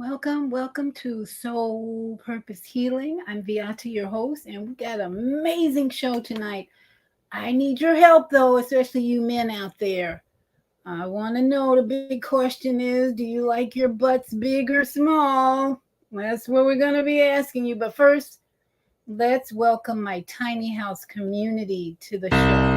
Welcome to Soul Purpose Healing. I'm Viata, your host, and we got an amazing show tonight. I need your help, though, especially you men out there. I want to know the big question is, do you like your butts big or small? That's what we're going to be asking you. But first, let's welcome my tiny house community to the show.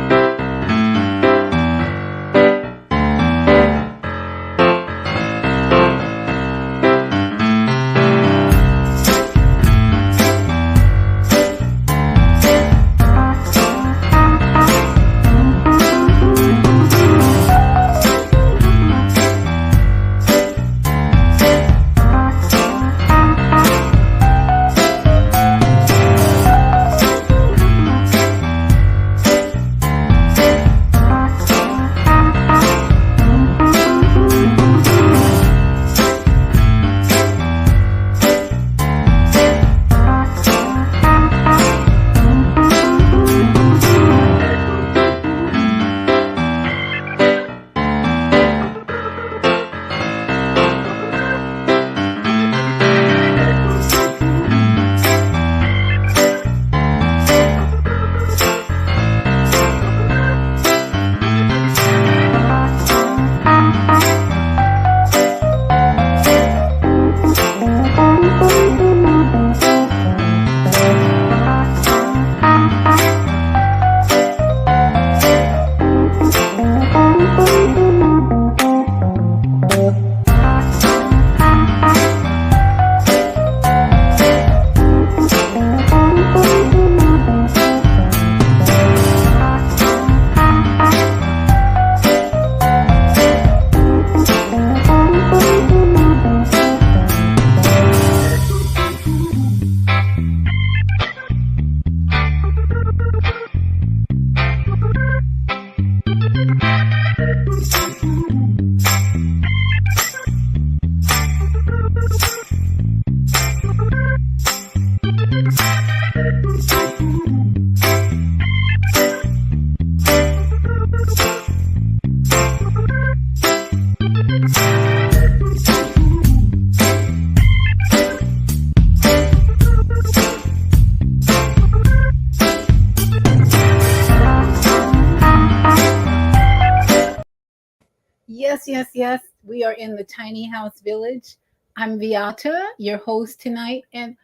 Yes. We are in the tiny house village. I'm Viata, your host tonight, and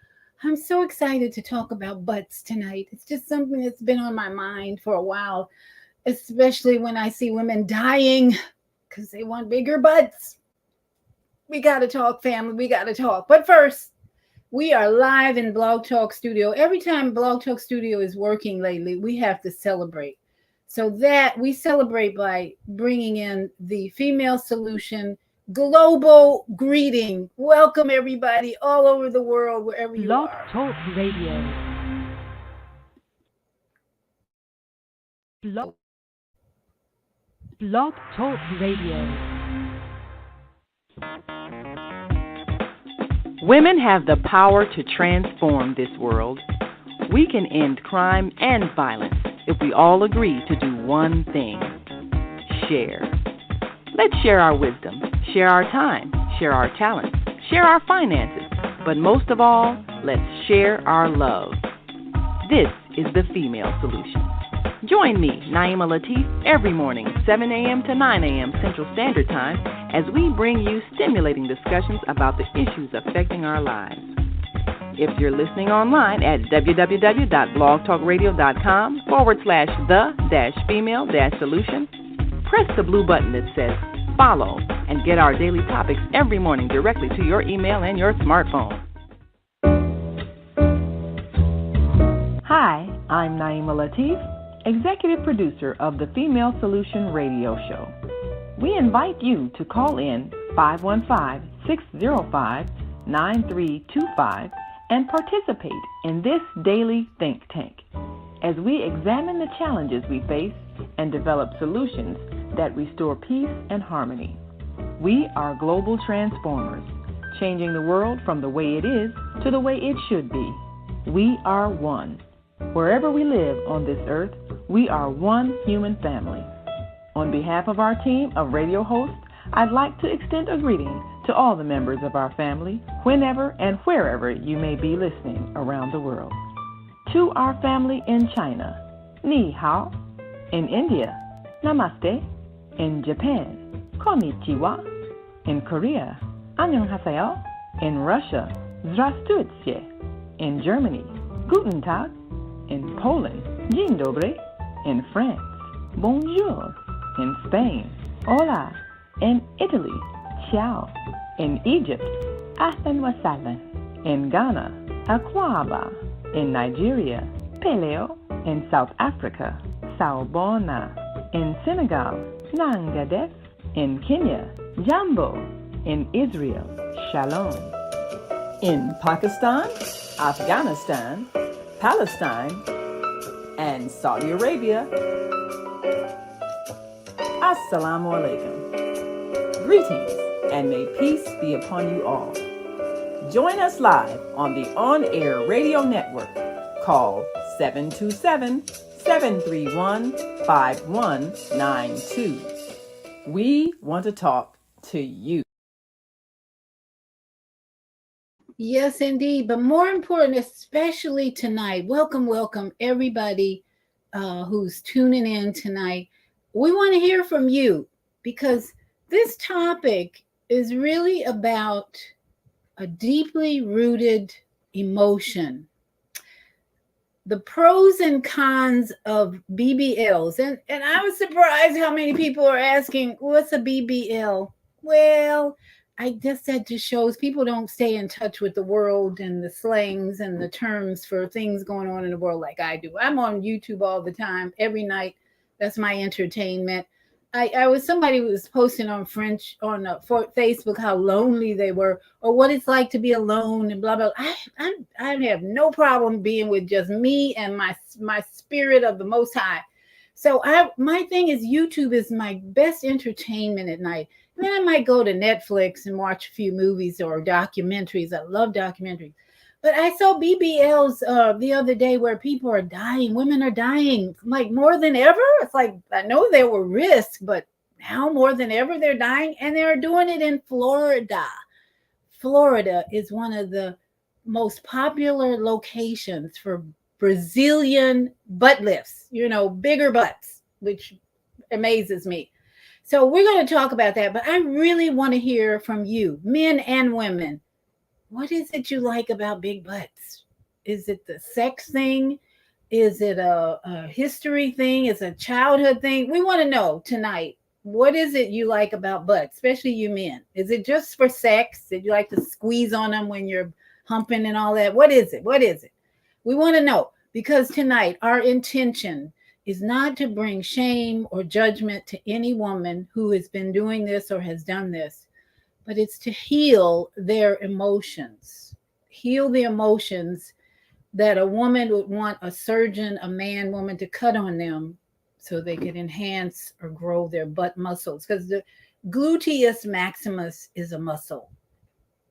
I'm so excited to talk about butts tonight. It's just something that's been on my mind for a while, especially when I see women dying because they want bigger butts. We got to talk, family. We got to talk. But first, we are live in Blog Talk Studio. Every time Blog Talk Studio is working lately, we have to celebrate. So that we celebrate by bringing in the Female Solution global greeting. Welcome everybody all over the world, wherever you Blog are. Talk Radio. Blog Talk Radio. Women have the power to transform this world. We can end crime and violence if we all agree to do one thing: share. Let's share our wisdom, share our time, share our talents, share our finances, but most of all, let's share our love. This is the Female Solution. Join me, Naima Latif, every morning, 7 a.m. to 9 a.m. Central Standard Time, as we bring you stimulating discussions about the issues affecting our lives. If you're listening online at www.blogtalkradio.com/the-female-solution, press the blue button that says follow and get our daily topics every morning directly to your email and your smartphone. Hi, I'm Naima Latif, Executive Producer of the Female Solution Radio Show. We invite you to call in 515-605-9325 and participate in this daily think tank as we examine the challenges we face and develop solutions that restore peace and harmony. We are global transformers, changing the world from the way it is to the way it should be. We are one. Wherever we live on this earth, we are one human family. On behalf of our team of radio hosts, I'd like to extend a greeting to to all the members of our family, whenever and wherever you may be listening around the world. To our family in China, Ni Hao. In India, Namaste. In Japan, Konnichiwa. In Korea, Annyeonghaseyo. In Russia, Здравствуйте. In Germany, Guten Tag. In Poland, Dzień dobry. In France, Bonjour. In Spain, Hola. In Italy, Ciao. In Egypt, Ahlan wa sahlan. In Ghana, Akwaba. In Nigeria, Peleo. In South Africa, Sawubona. In Senegal, Nangadef. In Kenya, Jambo. In Israel, Shalom. In Pakistan, Afghanistan, Palestine, and Saudi Arabia, Assalamu alaikum. Greetings, and may peace be upon you all. Join us live on the on-air radio network called 727-731-5192. We want to talk to you. Yes, indeed. But more important, especially tonight, welcome, everybody who's tuning in tonight. We want to hear from you because this topic is really about a deeply rooted emotion. The pros and cons of BBLs. And I was surprised how many people are asking, what's a BBL? Well, I guess that just shows people don't stay in touch with the world and the slangs and the terms for things going on in the world like I do. I'm on YouTube all the time, every night. That's my entertainment. Somebody was posting on French on Facebook how lonely they were or what it's like to be alone and blah blah. I have no problem being with just me and my spirit of the Most High. So my thing is YouTube is my best entertainment at night. And then I might go to Netflix and watch a few movies or documentaries. I love documentaries. But I saw BBLs the other day where people are dying. Women are dying like more than ever. It's like, I know there were risks, but now more than ever they're dying. And they're doing it in Florida. Florida is one of the most popular locations for Brazilian butt lifts, bigger butts, which amazes me. So we're going to talk about that. But I really want to hear from you, men and women. What is it you like about big butts? Is it the sex thing? Is it a history thing? Is it a childhood thing? We want to know tonight. What is it you like about butts, especially you men? Is it just for sex? Did you like to squeeze on them when you're humping and all that? What is it? What is it? We want to know because tonight our intention is not to bring shame or judgment to any woman who has been doing this or has done this. But it's to heal their emotions, heal the emotions that a woman would want a surgeon, a man, woman to cut on them so they could enhance or grow their butt muscles. Because the gluteus maximus is a muscle.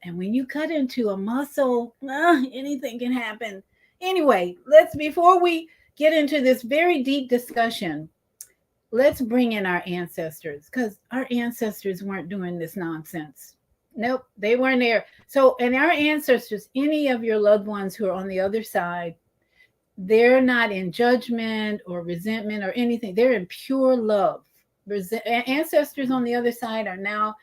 And when you cut into a muscle, anything can happen. Anyway, before we get into this very deep discussion, let's bring in our ancestors because our ancestors weren't doing this nonsense. Nope, they weren't there. So, and our ancestors, any of your loved ones who are on the other side, they're not in judgment or resentment or anything. They're in pure love. Ancestors on the other side are now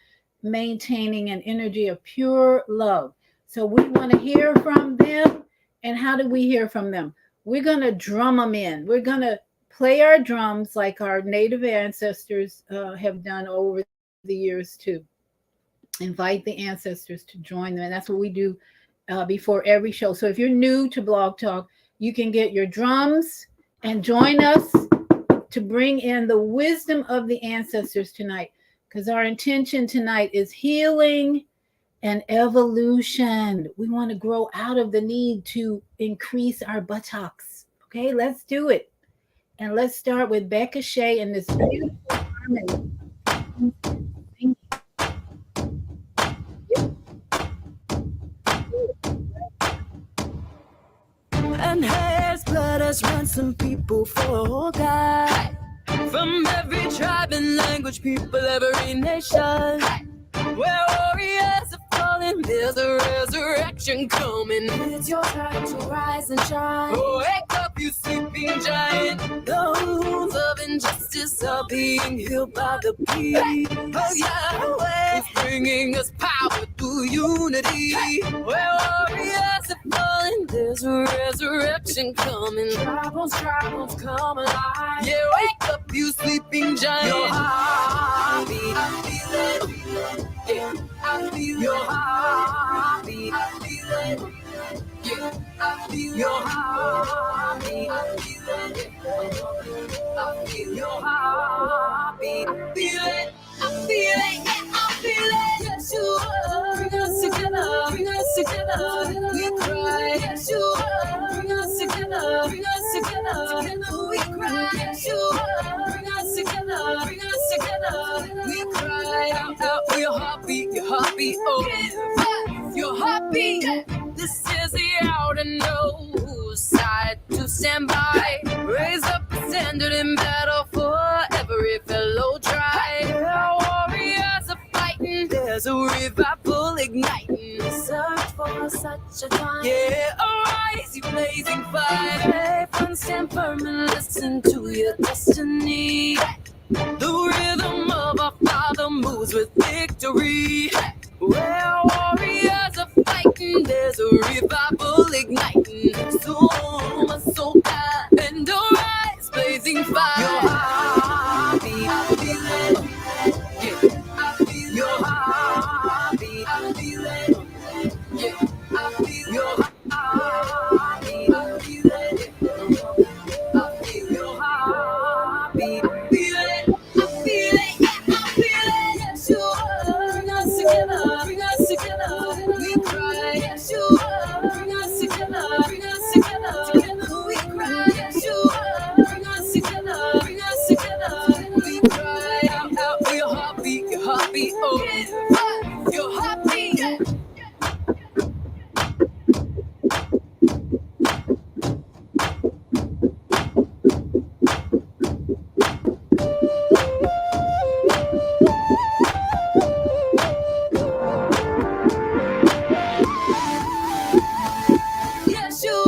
maintaining an energy of pure love. So we want to hear from them. And how do we hear from them? We're going to drum them in. We're going to play our drums like our native ancestors have done over the years to invite the ancestors to join them. And that's what we do before every show. So if you're new to Blog Talk, you can get your drums and join us to bring in the wisdom of the ancestors tonight. Because our intention tonight is healing and evolution. We want to grow out of the need to increase our buttocks. Okay, let's do it. And let's start with Becca Shea and this beautiful harmony. Thank you. And has blood has ransom people for God. From every tribe and language, people, every nation. Where warriors falling, there's a resurrection coming. It's your time to rise and shine. Oh, wake up, you sleeping giant. The wounds of injustice are being healed by the peace of Yahweh. It's bringing us power through unity. Where warriors are falling, there's a resurrection coming. Tribals come alive. Yeah, wake up, you sleeping giant. Your heartbeat, I feel it. Yeah, I feel your heartbeat. I feel it. Yeah, I feel your heartbeat. I feel it. I feel your heartbeat. I feel it. I feel it. Yeah, I feel it. Yes, you are. Bring us together. Bring us together. We cry. Yes, you are. Bring us together. Bring us together. Together we cry. Yes, you are. Bring us together. Bring us together. We cry out, out. Your heartbeat, oh, your heartbeat. This is the hour to know whose side to stand by. Raise up the standard in battle for every fellow tribe. Our warriors are fighting. There's a revival igniting. Search for such a time. Yeah, arise, you blazing fire. Faith and stand firm and listen to your destiny. The rhythm of our Father moves with victory. Where warriors are fighting, there's a revival igniting. So high and arise, blazing fire. Your heartbeat, I feel it. Yeah, I feel your heartbeat, I feel it. Yeah, I feel your heartbeat, I feel it. I feel your heartbeat, I feel it. I feel it, yeah, I feel it. Yes, you are. Bring us together, bring us together. We cry, yes, you are. Bring us together, bring us together. Together we cry, yes, you are. Bring us together, bring us together. We cry out, out. Your heartbeat, oh, your heartbeat. Yes, you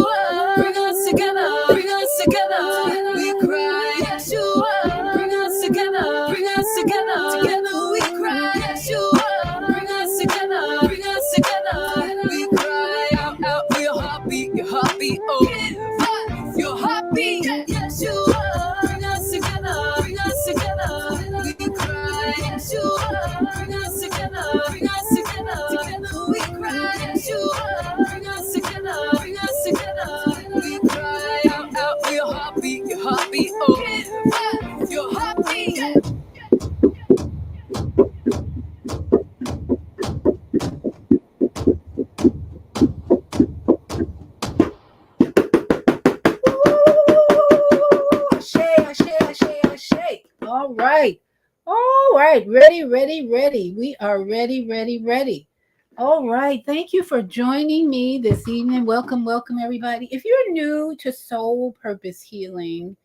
are. Bring us together. Bring us together. We cry. Yes, you are. Bring us together. Bring us together. Together we cry. Yes, you are. Bring us together. Bring us together. We cry out, out. Your heartbeat, oh, your heartbeat. Yes, you are. Bring us together. Bring us together. We cry. Yes, you are. Bring us together. Bring us together. Together we cry. Yes, you are. Bring us together. Bring us together. We cry out, out. Your heartbeat, oh, your heartbeat. All right. All right. Ready, ready, ready. We are ready, ready, ready. All right. Thank you for joining me this evening. Welcome, welcome, everybody. If you're new to Soul Purpose Healing,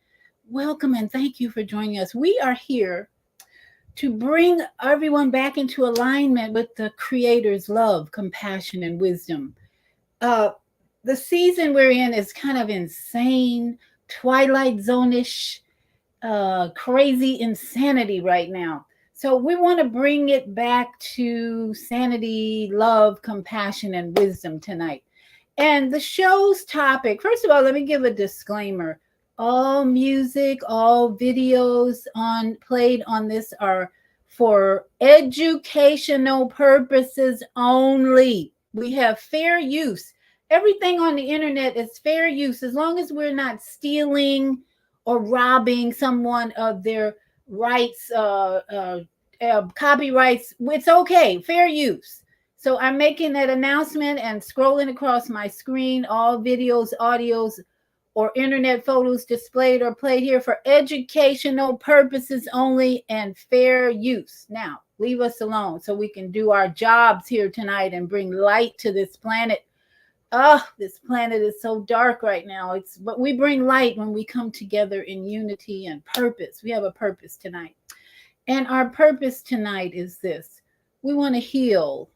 welcome and thank you for joining us. We are here to bring everyone back into alignment with the Creator's love, compassion, and wisdom. Uh, the season we're in is kind of insane, Twilight Zone-ish, crazy insanity right now. So we want to bring it back to sanity, love, compassion, and wisdom tonight. And the show's topic, first of all, let me give a disclaimer. All music, all videos on played on this are for educational purposes only. We have fair use. Everything on the internet is fair use as long as we're not stealing or robbing someone of their rights, copyrights. It's okay, fair use. So I'm making that announcement and scrolling across my screen. All videos, audios, or internet photos displayed or played here for educational purposes only and fair use. Now, leave us alone so we can do our jobs here tonight and bring light to this planet. Oh, this planet is so dark right now. But we bring light when we come together in unity and purpose. We have a purpose tonight. And our purpose tonight is this. We want to heal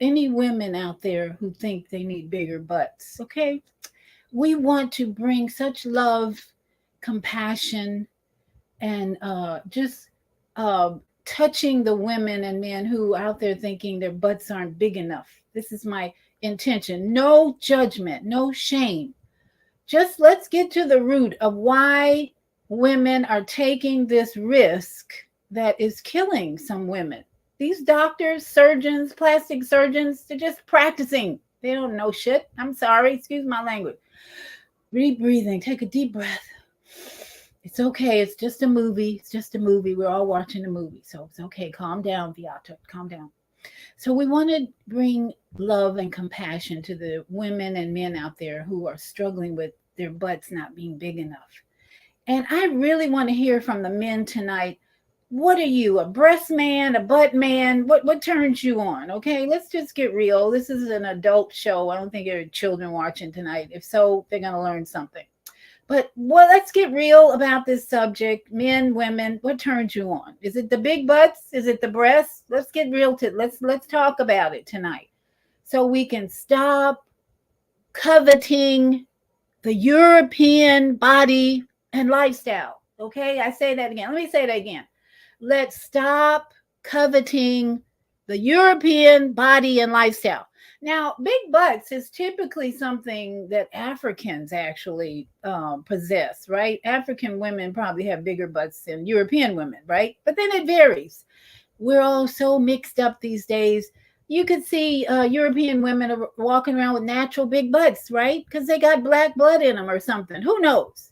any women out there who think they need bigger butts, okay? We want to bring such love, compassion, and just uh, touching the women and men who are out there thinking their butts aren't big enough. This is my intention. No judgment, no shame. Just let's get to the root of why women are taking this risk that is killing some women. These doctors, surgeons, plastic surgeons, they're just practicing. They don't know shit. I'm sorry. Excuse my language. Breathing. Take a deep breath. It's okay. It's just a movie. It's just a movie. We're all watching a movie. So it's okay. Calm down, Viata. Calm down. So we want to bring love and compassion to the women and men out there who are struggling with their butts not being big enough. And I really want to hear from the men tonight. What are you, a breast man, a butt man? What turns you on? Okay, let's just get real. This is an adult show. I don't think there are children watching tonight. If so, they're going to learn something. But well, let's get real about this subject. Men, women, what turns you on? Is it the big butts? Is it the breasts? Let's get real to let's talk about it tonight. So we can stop coveting the European body and lifestyle. Okay, I say that again. Let me say that again. Let's stop coveting the European body and lifestyle. Now, big butts is typically something that Africans actually possess, right? African women probably have bigger butts than European women, right? But then it varies. We're all so mixed up these days. You could see European women are walking around with natural big butts, right? Because they got black blood in them or something. Who knows?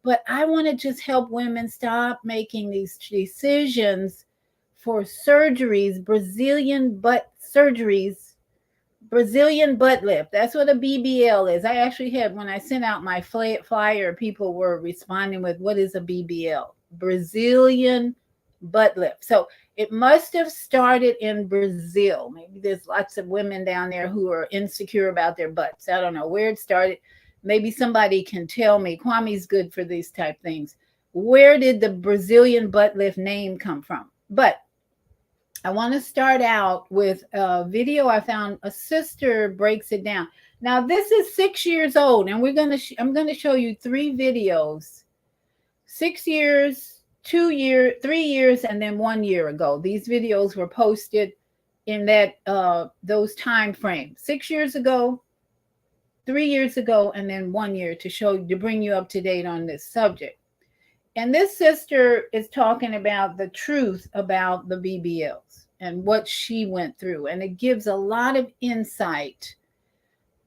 But I want to just help women stop making these decisions for surgeries, Brazilian butt surgeries, Brazilian butt lift. That's what a BBL is. I actually had, when I sent out my flyer, people were responding with, what is a BBL? Brazilian butt lift. So it must have started in Brazil. Maybe there's lots of women down there who are insecure about their butts. I don't know where it started. Maybe somebody can tell me. Kwame's good for these type things. Where did the Brazilian butt lift name come from? But I want to start out with a video I found. A sister breaks it down. Now this is 6 years old, and I'm gonna show you 3 videos. 6 years, 2 years, 3 years, and then 1 year ago. These videos were posted in that those time frames. 6 years ago, 3 years ago, and then 1 year to bring you up to date on this subject. And this sister is talking about the truth about the BBLs and what she went through. And it gives a lot of insight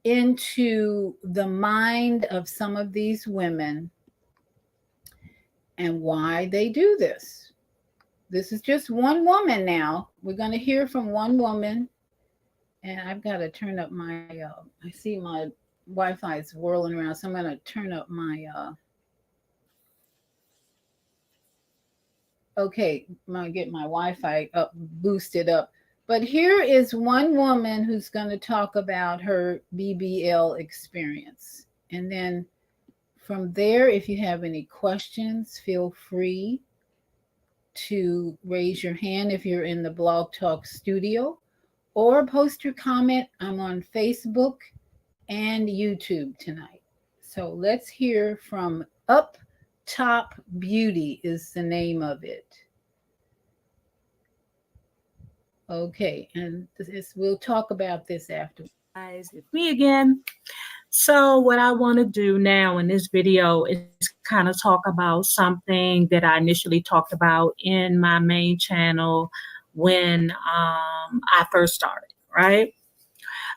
into the mind of some of these women and why they do this. This is just one woman now. We're going to hear from one woman. And I've got to turn up my, I see my Wi-Fi is whirling around. So I'm going to turn up my, okay, I'm going to get my Wi-Fi up, boosted up. But here is one woman who's going to talk about her BBL experience. And then from there, if you have any questions, feel free to raise your hand if you're in the Blog Talk studio, or post your comment. I'm on Facebook and YouTube tonight. So let's hear from Up Top Beauty is the name of it. Okay, and we'll talk about this after. Guys, it's me again. So what I want to do now in this video is kind of talk about something that I initially talked about in my main channel when I first started, right?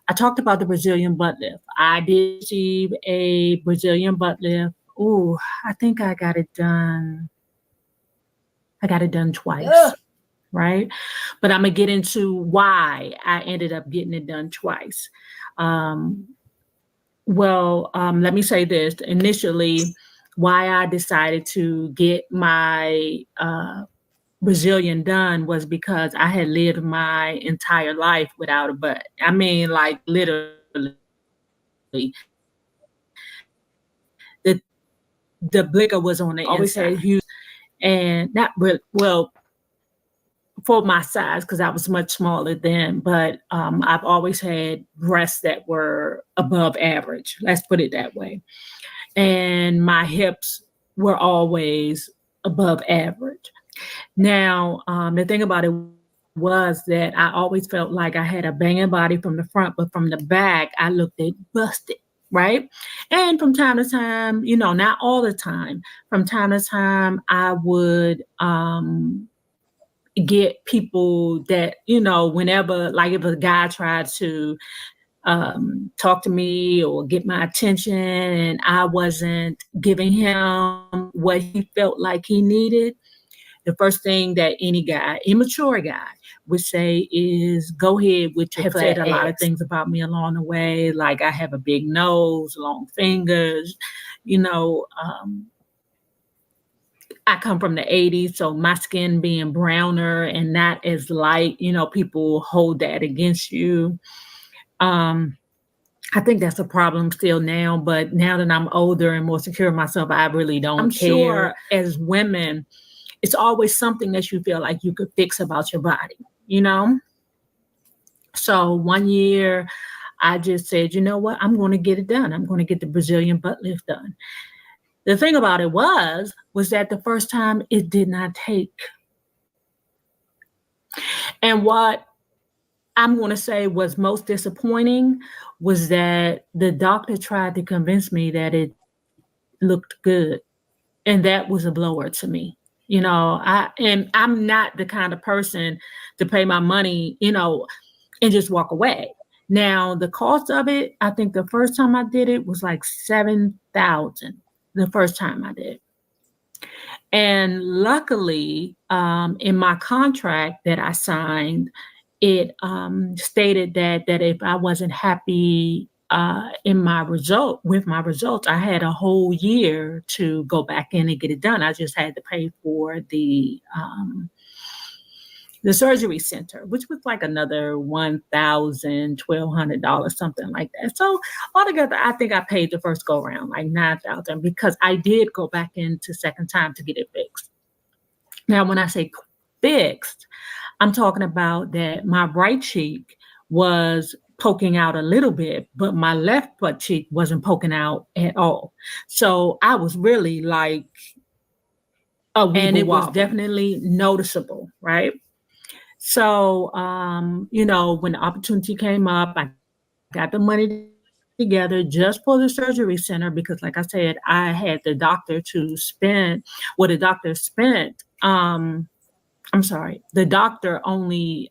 I talked about the Brazilian butt lift. I did receive a Brazilian butt lift. Oh, I think I got it done. I got it done twice. Ugh. Right? But I'm going to get into why I ended up getting it done twice. Let me say this. Initially, why I decided to get my Brazilian done was because I had lived my entire life without a butt. I mean, like literally. The blicker was on the inside. And not well, for my size, because I was much smaller then, but I've always had breasts that were above average. Let's put it that way. And my hips were always above average. Now, the thing about it was that I always felt like I had a banging body from the front, but from the back, I looked busted, right? And from time to time, not all the time, from time to time, I would get people that, whenever, like if a guy tried to talk to me or get my attention and I wasn't giving him what he felt like he needed, the first thing that any guy, immature guy, would say is, go ahead with your flat ass. Said a lot of things about me along the way, like I have a big nose, long fingers, I come from the 80s, so my skin being browner and not as light, people hold that against you. I think that's a problem still now, but now that I'm older and more secure in myself, I really don't care. Sure, as women, it's always something that you feel like you could fix about your body, So one year I just said, you know what, I'm going to get it done. I'm going to get the Brazilian butt lift done. The thing about it was that the first time it did not take. And what I'm going to say was most disappointing was that the doctor tried to convince me that it looked good. And that was a blower to me. I'm not the kind of person to pay my money, and just walk away. Now, the cost of it, I think the first time I did it was like $7,000 the first time I did. And luckily, in my contract that I signed, it stated that if I wasn't happy with my results, I had a whole year to go back in and get it done. I just had to pay for the surgery center, which was like another $1,000, $1,200, something like that. So altogether, I think I paid the first go around like $9,000 because I did go back into second time to get it fixed. Now, when I say fixed, I'm talking about that my right cheek was poking out a little bit, but my left butt cheek wasn't poking out at all. So I was really like a weeble, and it was definitely noticeable, right? So, when the opportunity came up, I got the money together just for the surgery center because, like I said, I had the doctor the doctor only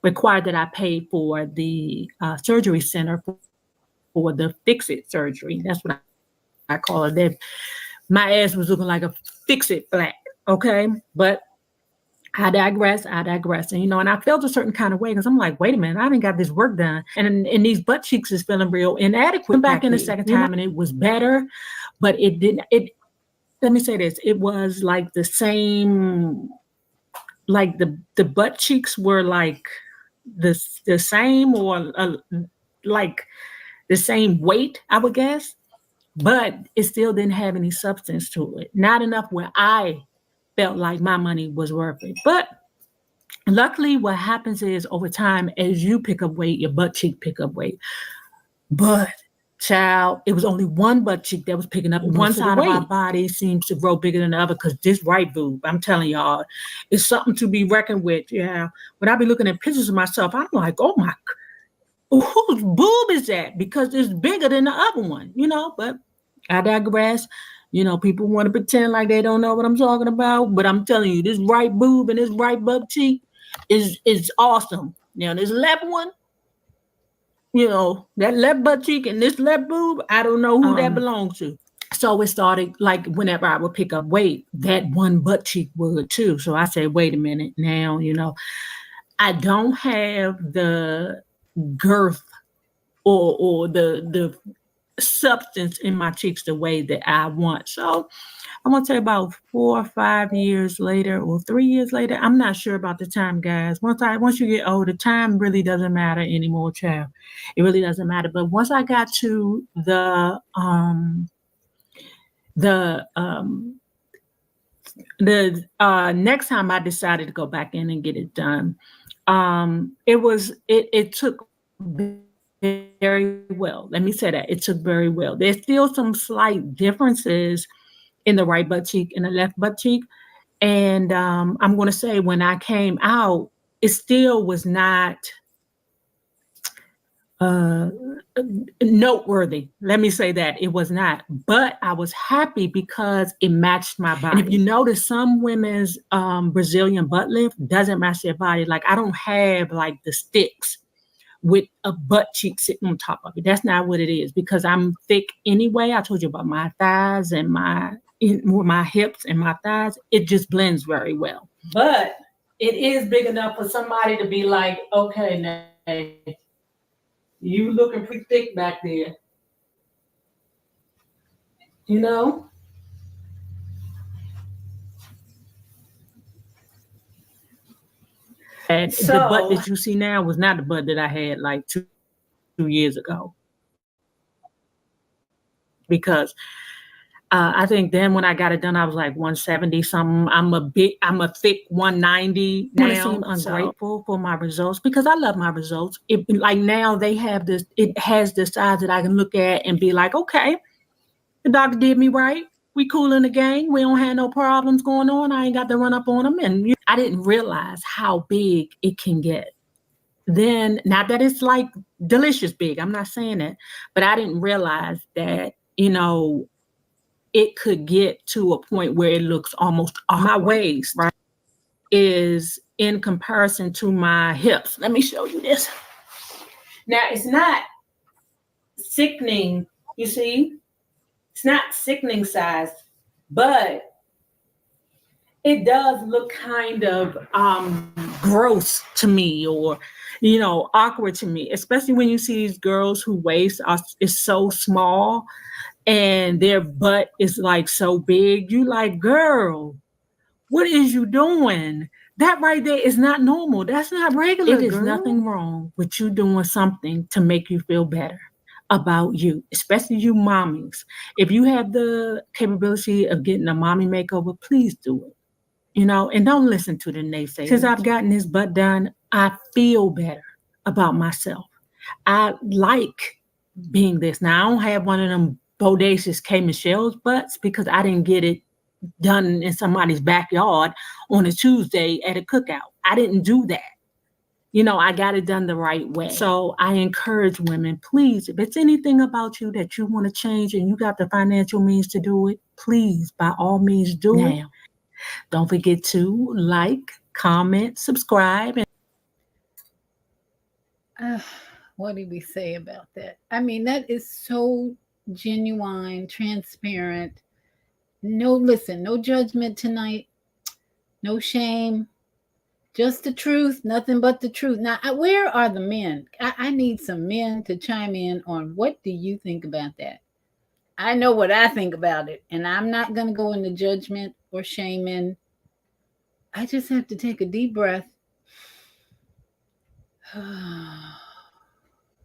required that I pay for the surgery center for the fix-it surgery. That's what I call it. My ass was looking like a fix-it flat, okay? But I digress. And, and I felt a certain kind of way because I'm like, wait a minute, I didn't got this work done. And these butt cheeks is feeling real inadequate. Back in the second time and it was better, but it didn't, let me say this, it was like the same, like the butt cheeks were like the same or like the same weight, I would guess, but it still didn't have any substance to it. Not enough where I felt like my money was worth it. But luckily what happens is over time, as you pick up weight, your butt cheek pick up weight. But child, it was only one butt cheek that was picking up. One side of our body seems to grow bigger than the other because this right boob, I'm telling y'all, is something to be reckoned with. Yeah. When I be looking at pictures of myself, I'm like, oh my, whose boob is that? Because it's bigger than the other one, but I digress. People want to pretend like they don't know what I'm talking about, but I'm telling you, this right boob and this right butt cheek is awesome. Now, this left one, that left butt cheek and this left boob, I don't know who that belongs to. So it started like whenever I would pick up weight, that one butt cheek would too. So I said, wait a minute now, I don't have the girth or the substance in my cheeks the way that I want. So I'm gonna say about 4 or 5 years later or 3 years later, I'm not sure about the time, guys. Once you get older, time really doesn't matter anymore, child. It really doesn't matter. But once I got to the the next time I decided to go back in and get it done, it took very well. Let me say that it took very well. There's still some slight differences in the right butt cheek and the left butt cheek. And I'm going to say when I came out, it still was not noteworthy. Let me say that it was not, but I was happy because it matched my body. And if you notice, some women's Brazilian butt lift doesn't match their body. Like I don't have like the sticks with a butt cheek sitting on top of it. That's not what it is because I'm thick anyway. I told you about my thighs and my hips and my thighs. It just blends very well. But it is big enough for somebody to be like, okay, now you looking pretty thick back there. You know? And so, the butt that you see now was not the butt that I had like two years ago. Because I think then when I got it done, I was like 170 something. I'm a thick 190 now. I seem ungrateful for my results because I love my results. Like now they have this, it has the size that I can look at and be like, okay, the doctor did me right. We cool in the gang. We don't have no problems going on. I ain't got to run up on them. And I didn't realize how big it can get. Then, not that it's like delicious big. I'm not saying that. But I didn't realize that, you know, it could get to a point where it looks almost my waist, right, is in comparison to my hips. Let me show you this. Now, it's not sickening, you see? It's not sickening size, but it does look kind of gross to me or, you know, awkward to me, especially when you see these girls whose waist is so small and their butt is like so big. You like, girl, what is you doing? That right there is not normal. That's not regular. It is nothing wrong with you doing something to make you feel better about you, especially you mommies. If you have the capability of getting a mommy makeover, please do it. You know, and don't listen to the naysayers. Since I've gotten this butt done, I feel better about myself. I like being this. Now, I don't have one of them bodacious K. Michelle's butts because I didn't get it done in somebody's backyard on a Tuesday at a cookout. I didn't do that. You know, I got it done the right way. So I encourage women, please, if it's anything about you that you want to change and you got the financial means to do it, please, by all means, do it. Don't forget to like, comment, subscribe. What did we say about that? I mean, that is so genuine, transparent. No, listen, no judgment tonight. No shame. Just the truth, nothing but the truth. Now, where are the men? I need some men to chime in on what do you think about that? I know what I think about it, and I'm not going to go into judgment or shaming. I just have to take a deep breath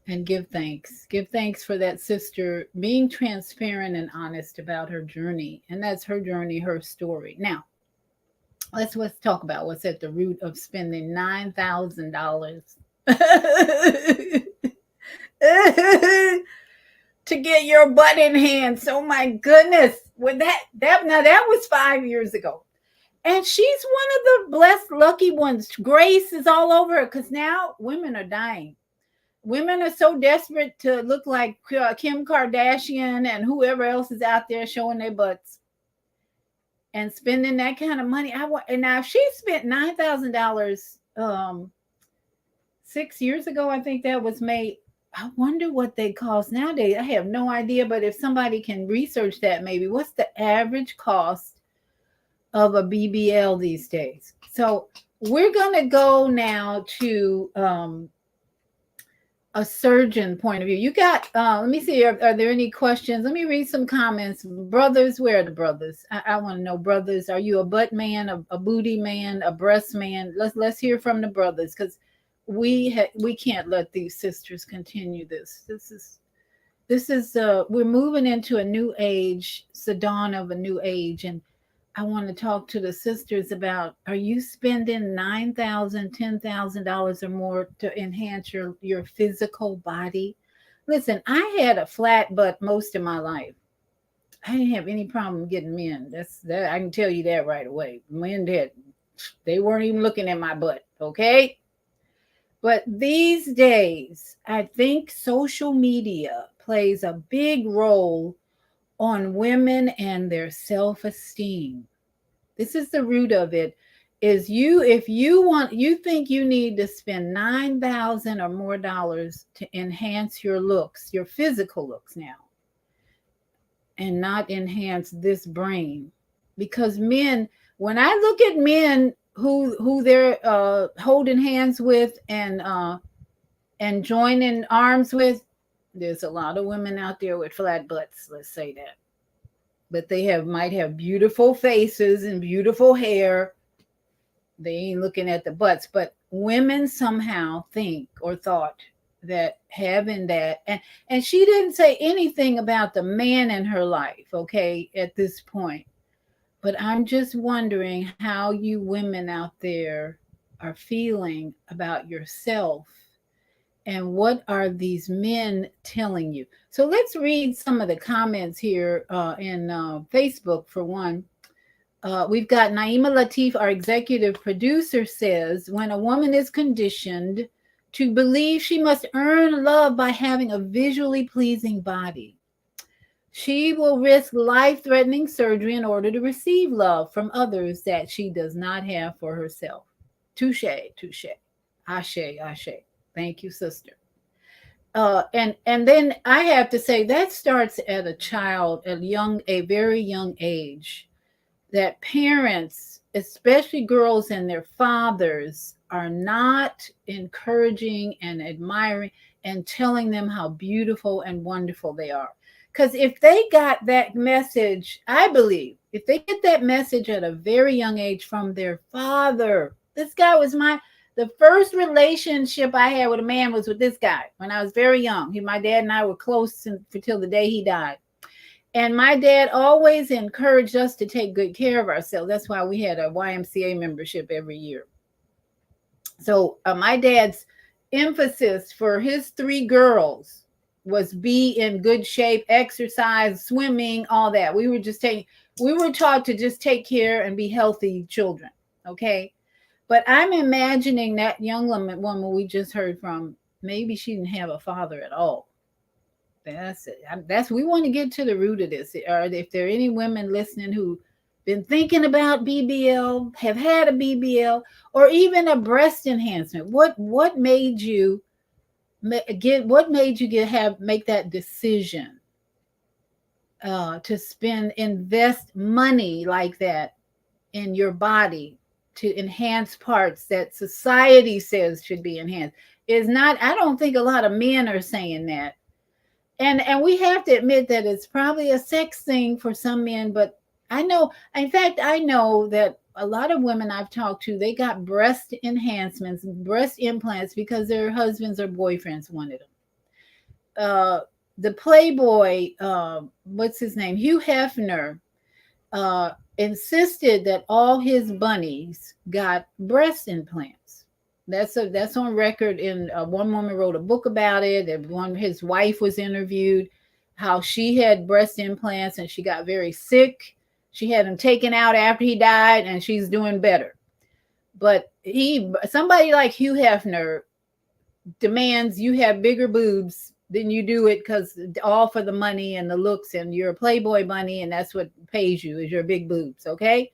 and give thanks. Give thanks for that sister being transparent and honest about her journey. And that's her journey, her story. Now, let's talk about what's at the root of spending $9,000 to get your butt enhanced. Oh my goodness. With that was 5 years ago. And she's one of the blessed, lucky ones. Grace is all over her because now women are dying. Women are so desperate to look like Kim Kardashian and whoever else is out there showing their butts and spending that kind of money. And now she spent $9,000 6 years ago. I think that was made. I wonder what they cost nowadays. I have no idea, but if somebody can research that, maybe what's the average cost of a BBL these days? So we're going to go now to a surgeon point of view. You got, let me see, are there any questions? Let me read some comments. Brothers, where are the brothers? I want to know, brothers, are you a butt man, a booty man, a breast man? Let's hear from the brothers because we can't let these sisters continue this. This is we're moving into a new age, it's the dawn of a new age, and I want to talk to the sisters about, are you spending $9,000, $10,000 or more to enhance your physical body? Listen, I had a flat butt most of my life. I didn't have any problem getting men. That's that I can tell you that right away. Men did. They weren't even looking at my butt, okay? But these days, I think social media plays a big role on women and their self-esteem. This is the root of it. Is you if you think you need to spend 9,000 or more dollars to enhance your looks, your physical looks now, and not enhance this brain. Because men, when I look at men who they're holding hands with and joining arms with, there's a lot of women out there with flat butts, let's say that. But they might have beautiful faces and beautiful hair. They ain't looking at the butts. But women somehow think or thought that having that, and she didn't say anything about the man in her life, okay, at this point. But I'm just wondering how you women out there are feeling about yourself, and what are these men telling you? So let's read some of the comments here in Facebook for one. We've got Naima Latif, our executive producer, says, when a woman is conditioned to believe she must earn love by having a visually pleasing body, she will risk life-threatening surgery in order to receive love from others that she does not have for herself. Touche, touche. Ashe, ashe. Thank you, sister. And then I have to say that starts at a very young age, that parents, especially girls and their fathers, are not encouraging and admiring and telling them how beautiful and wonderful they are. Because if they got that message, I believe, if they get that message at a very young age from their father, this guy was the first relationship I had with a man was with this guy when I was very young. My dad and I were close until the day he died. And my dad always encouraged us to take good care of ourselves. That's why we had a YMCA membership every year. So my dad's emphasis for his 3 girls was be in good shape, exercise, swimming, all that. We were taught to just take care and be healthy children. Okay. But I'm imagining that young woman we just heard from, maybe she didn't have a father at all. That's it. We want to get to the root of this. Or if there are any women listening who been thinking about BBL, have had a BBL, or even a breast enhancement, what made you make that decision to invest money like that in your body to enhance parts that society says should be enhanced? I don't think a lot of men are saying that. And we have to admit that it's probably a sex thing for some men, but I know that a lot of women I've talked to, they got breast enhancements, breast implants because their husbands or boyfriends wanted them. The Playboy, what's his name? Hugh Hefner, insisted that all his bunnies got breast implants. That's on record. In one woman wrote a book about it. His wife was interviewed, how she had breast implants and she got very sick. She had them taken out after he died, and she's doing better. But somebody like Hugh Hefner demands you have bigger boobs than you do it, because all for the money and the looks, and you're a Playboy bunny, and that's what pays you is your big boobs. Okay.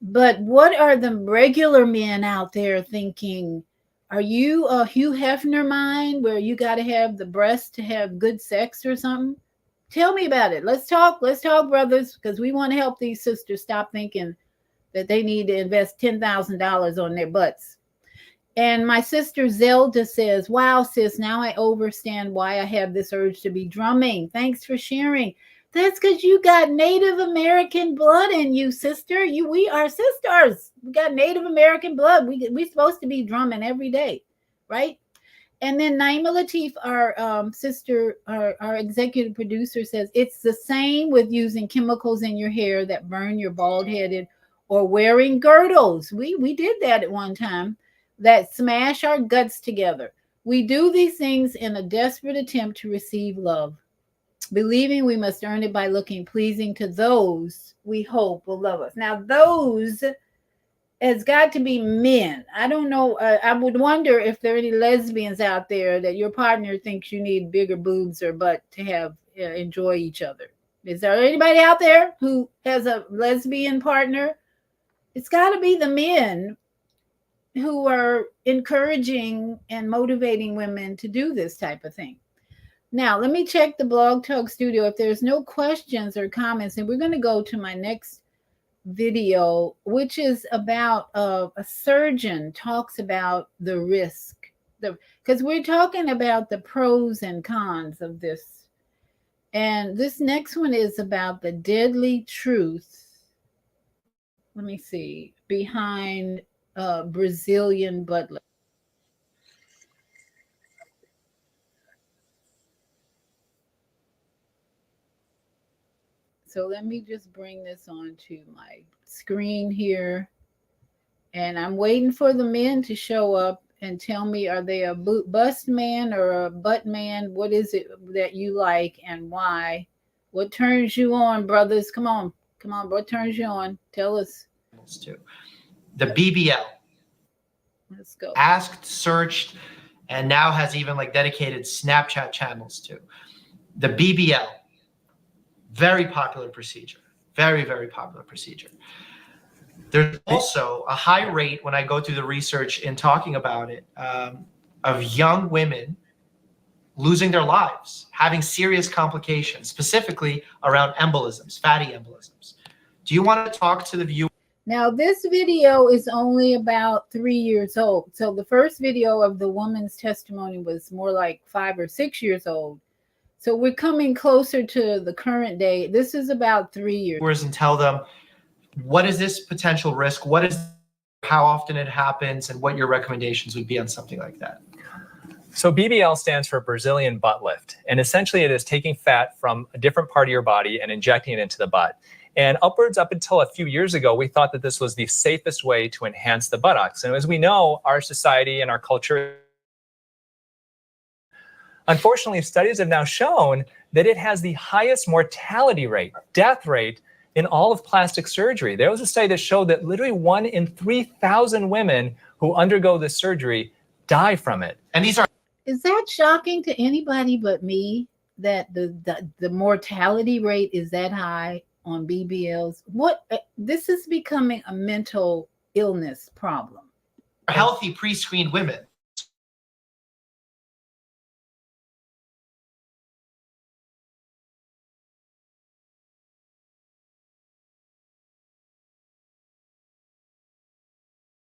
But what are the regular men out there thinking? Are you a Hugh Hefner mind where you got to have the breast to have good sex or something? Tell me about it. Let's talk, brothers, because we want to help these sisters stop thinking that they need to invest $10,000 on their butts. And my sister Zelda says, wow, sis, now I understand why I have this urge to be drumming. Thanks for sharing. That's because you got Native American blood in you, sister. We are sisters. We got Native American blood. We're supposed to be drumming every day, right? And then Naima Latif, our sister, our executive producer, says it's the same with using chemicals in your hair that burn your bald headed, or wearing girdles. We did that at one time, that smash our guts together. We do these things in a desperate attempt to receive love, believing we must earn it by looking pleasing to those we hope will love us. Now, those has got to be men. I don't know. I would wonder if there are any lesbians out there that your partner thinks you need bigger boobs or butt to have enjoy each other. Is there anybody out there who has a lesbian partner? It's got to be the men who are encouraging and motivating women to do this type of thing. Now, let me check the Blog Talk Studio. If there's no questions or comments, and we're going to go to my next video, which is about a surgeon talks about the risk, because we're talking about the pros and cons of this. And this next one is about the deadly truth. Let me see, behind Brazilian butt lift. So let me just bring this onto my screen here. And I'm waiting for the men to show up and tell me, are they a bust man or a butt man? What is it that you like and why? What turns you on, brothers? Come on. Come on. What turns you on? Tell us. The BBL. Let's go. Asked, searched, and now has even like dedicated Snapchat channels too. The BBL. Very popular procedure. Very, very popular procedure. There's also a high rate, when I go through the research in talking about it, of young women losing their lives, having serious complications, specifically around embolisms, fatty embolisms. Do you want to talk to the viewer? Now, this video is only about 3 years old. So the first video of the woman's testimony was more like 5 or 6 years old. So we're coming closer to the current day. This is about 3 years. And tell them, what is this potential risk? What is, how often it happens, and what your recommendations would be on something like that? So BBL stands for Brazilian butt lift. And essentially it is taking fat from a different part of your body and injecting it into the butt. And up until a few years ago, we thought that this was the safest way to enhance the buttocks. And as we know, our society and our culture, unfortunately, studies have now shown that it has the highest mortality rate, death rate, in all of plastic surgery. There was a study that showed that literally 1 in 3,000 women who undergo this surgery die from it. And these are... Is that shocking to anybody but me, that the mortality rate is that high on BBLs? This is becoming a mental illness problem. Healthy pre-screened women.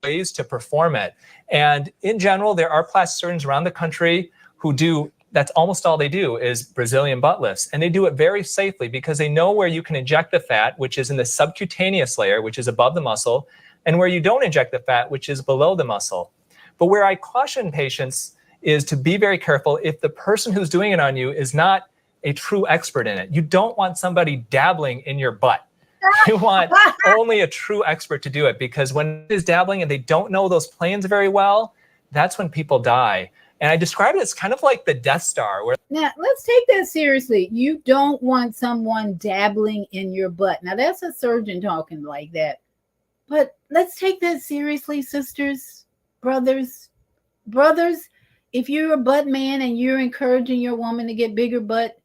Ways to perform it. And in general, there are plastic surgeons around the country who do, that's almost all they do, is Brazilian butt lifts. And they do it very safely because they know where you can inject the fat, which is in the subcutaneous layer, which is above the muscle, and where you don't inject the fat, which is below the muscle. But where I caution patients is to be very careful if the person who's doing it on you is not a true expert in it. You don't want somebody dabbling in your butt. You want only a true expert to do it, because when it is dabbling and they don't know those planes very well, that's when people die. And I describe it as kind of like the Death Star. Now, let's take that seriously. You don't want someone dabbling in your butt. Now, that's a surgeon talking like that. But let's take that seriously, sisters, brothers. Brothers, if you're a butt man and you're encouraging your woman to get bigger butt,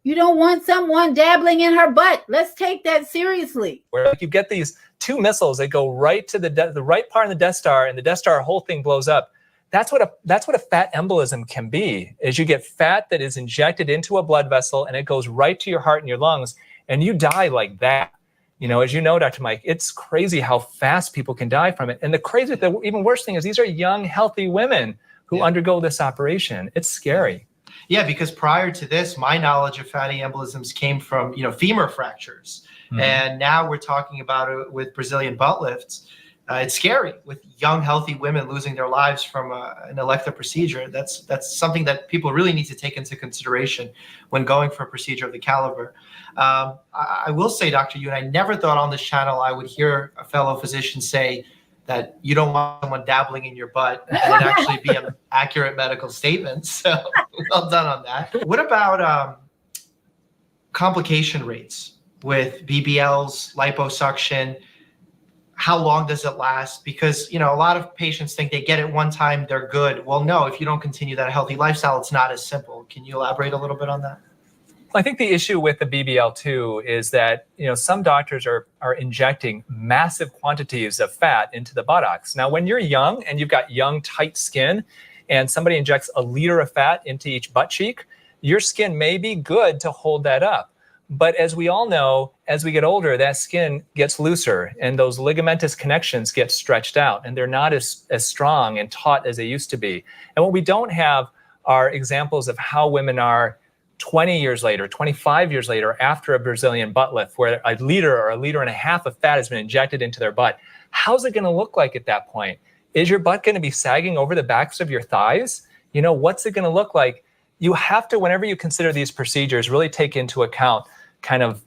you don't want someone dabbling in her butt. Let's take that seriously. Where you get these 2 missiles that go right to the right part of the Death Star, and the Death Star whole thing blows up. That's what a fat embolism can be, is you get fat that is injected into a blood vessel and it goes right to your heart and your lungs, and you die like that. You know, as you know, Dr. Mike, it's crazy how fast people can die from it. And the even worse thing is these are young, healthy women who undergo this operation. It's scary. Yeah, because prior to this, my knowledge of fatty embolisms came from, femur fractures. Mm-hmm. And now we're talking about it with Brazilian butt lifts. It's scary with young, healthy women losing their lives from an elective procedure. That's something that people really need to take into consideration when going for a procedure of the caliber. I will say, Dr. Yoon, I never thought on this channel I would hear a fellow physician say that you don't want someone dabbling in your butt and it actually be an accurate medical statement. So well done on that. What about complication rates with BBLs, liposuction? How long does it last? Because, a lot of patients think they get it one time, they're good. Well, no, if you don't continue that healthy lifestyle, it's not as simple. Can you elaborate a little bit on that? I think the issue with the BBL too is that some doctors are injecting massive quantities of fat into the buttocks. Now, when you're young and you've got young, tight skin, and somebody injects a liter of fat into each butt cheek, your skin may be good to hold that up. But as we all know, as we get older, that skin gets looser and those ligamentous connections get stretched out and they're not as strong and taut as they used to be. And what we don't have are examples of how women are 20 years later, 25 years later, after a Brazilian butt lift, where a liter or a liter and a half of fat has been injected into their butt. How's it going to look like at that point? Is your butt going to be sagging over the backs of your thighs? What's it going to look like? You have to, whenever you consider these procedures, really take into account kind of,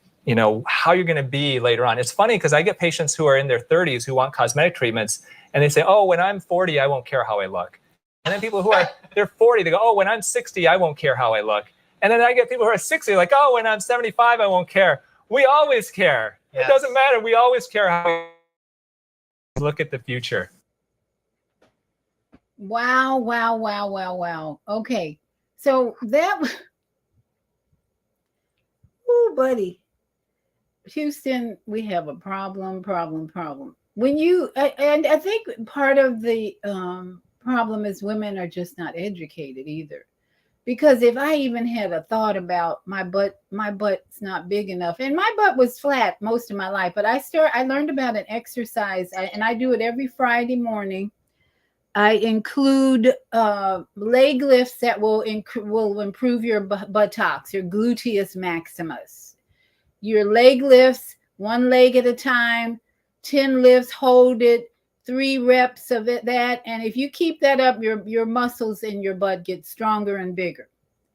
how you're going to be later on. It's funny because I get patients who are in their 30s who want cosmetic treatments and they say, oh, when I'm 40, I won't care how I look. And then people who are, they're 40, they go, oh, when I'm 60, I won't care how I look. And then I get people who are 60, like, oh, when I'm 75, I won't care. We always care. Yes. It doesn't matter. We always care how we look at the future. Wow, wow, wow, wow, wow. Okay. So that, oh, buddy. Houston, we have a problem. When you, and I think part of the problem is women are just not educated either. Because if I even had a thought about my butt's not big enough, and my butt was flat most of my life, but I learned about an exercise, and I do it every Friday morning. I include leg lifts that will improve your buttocks, your gluteus maximus. Your leg lifts, one leg at a time, 10 lifts, hold it, 3 reps of that. And if you keep that up, your muscles in your butt get stronger and bigger.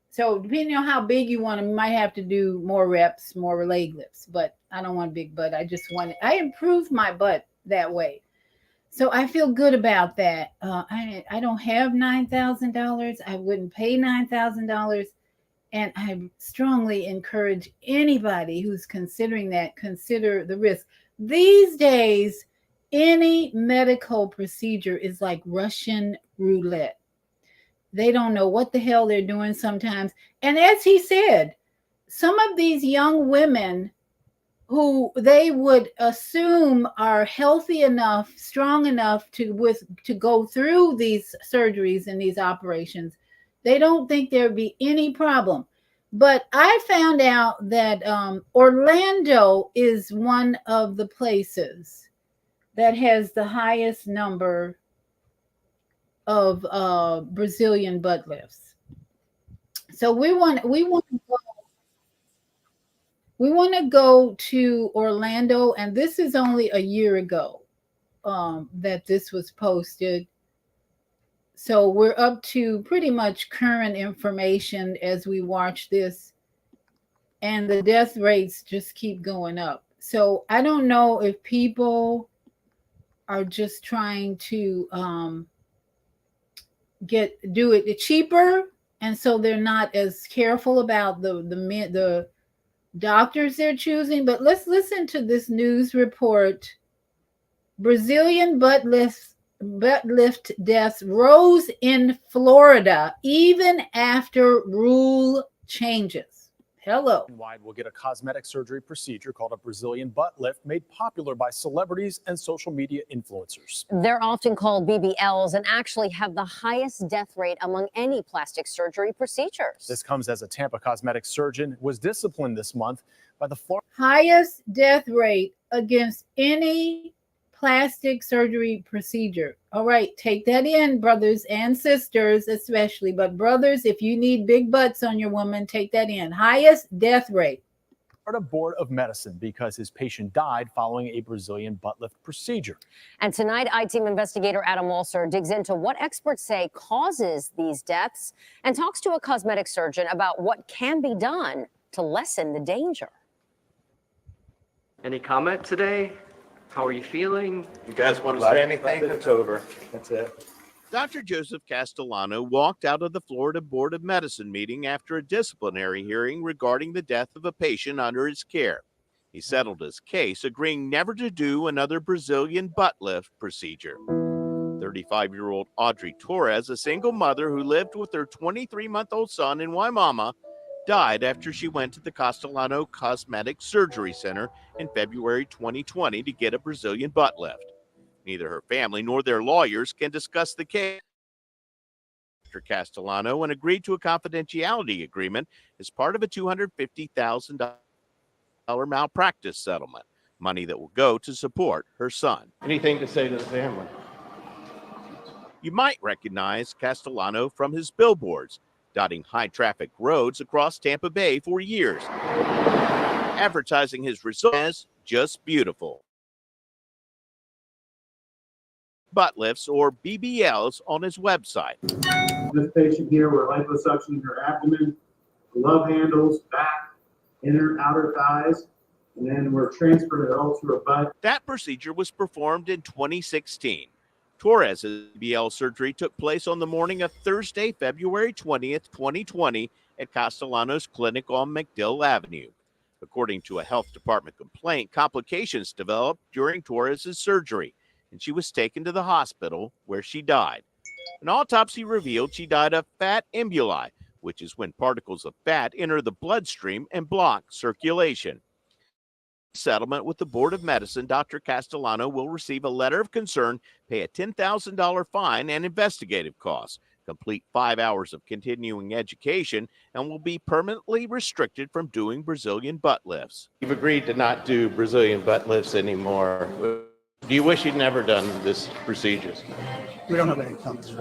So depending on how big you want them, you might have to do more reps, more leg lifts. But I don't want a big butt. I improved my butt that way. So I feel good about that. I don't have $9,000. I wouldn't pay $9,000. And I strongly encourage anybody who's considering that, consider the risk. These days, any medical procedure is like Russian roulette. They don't know what the hell they're doing sometimes. And as he said, some of these young women who they would assume are healthy enough, strong enough to go through these surgeries and these operations, they don't think there'd be any problem. But I found out that Orlando is one of the places that has the highest number of Brazilian butt lifts. So we want to go to Orlando, and this is only a year ago that this was posted. So we're up to pretty much current information as we watch this, and the death rates just keep going up. So I don't know if people are just trying to do it cheaper, and so they're not as careful about the doctors they're choosing. But let's listen to this news report. Brazilian butt lift deaths rose in Florida even after rule changes. Hello. Wide will get a cosmetic surgery procedure called a Brazilian butt lift, made popular by celebrities and social media influencers. They're often called BBLs and actually have the highest death rate among any plastic surgery procedures. This comes as a Tampa cosmetic surgeon was disciplined this month by the Florida highest death rate against any plastic surgery procedure. All right, take that in, brothers and sisters especially, but brothers, if you need big butts on your woman, take that in. Highest death rate. Florida Board of Medicine because his patient died following a Brazilian butt lift procedure. And tonight, I-Team investigator Adam Walser digs into what experts say causes these deaths and talks to a cosmetic surgeon about what can be done to lessen the danger. Any comment today? How are you feeling? You guys want to say anything? It's over. That's it. Dr. Joseph Castellano walked out of the Florida Board of Medicine meeting after a disciplinary hearing regarding the death of a patient under his care. He settled his case, agreeing never to do another Brazilian butt lift procedure. 35-year-old Audrey Torres, a single mother who lived with her 23-month-old son in Waimama, died after she went to the Castellano Cosmetic Surgery Center in February 2020 to get a Brazilian butt lift. Neither her family nor their lawyers can discuss the case. Dr. Castellano and agreed to a confidentiality agreement as part of a $250,000 malpractice settlement, money that will go to support her son. Anything to say to the family? You might recognize Castellano from his billboards, dotting high-traffic roads across Tampa Bay for years, advertising his results as just beautiful. Butt lifts, or BBLs, on his website. This patient here, we're liposuctioning her abdomen, glove handles, back, inner, outer thighs, and then we're transferring it all to her butt. That procedure was performed in 2016. Torres' BBL surgery took place on the morning of Thursday, February 20th, 2020, at Castellano's clinic on MacDill Avenue. According to a health department complaint, complications developed during Torres' surgery, and she was taken to the hospital where she died. An autopsy revealed she died of fat emboli, which is when particles of fat enter the bloodstream and block circulation. Settlement with the Board of Medicine, Dr. Castellano will receive a letter of concern, pay a $10,000 fine and investigative costs, complete 5 hours of continuing education, and will be permanently restricted from doing Brazilian butt lifts. You've agreed to not do Brazilian butt lifts anymore. Do you wish you'd never done this procedures? We don't have any comments.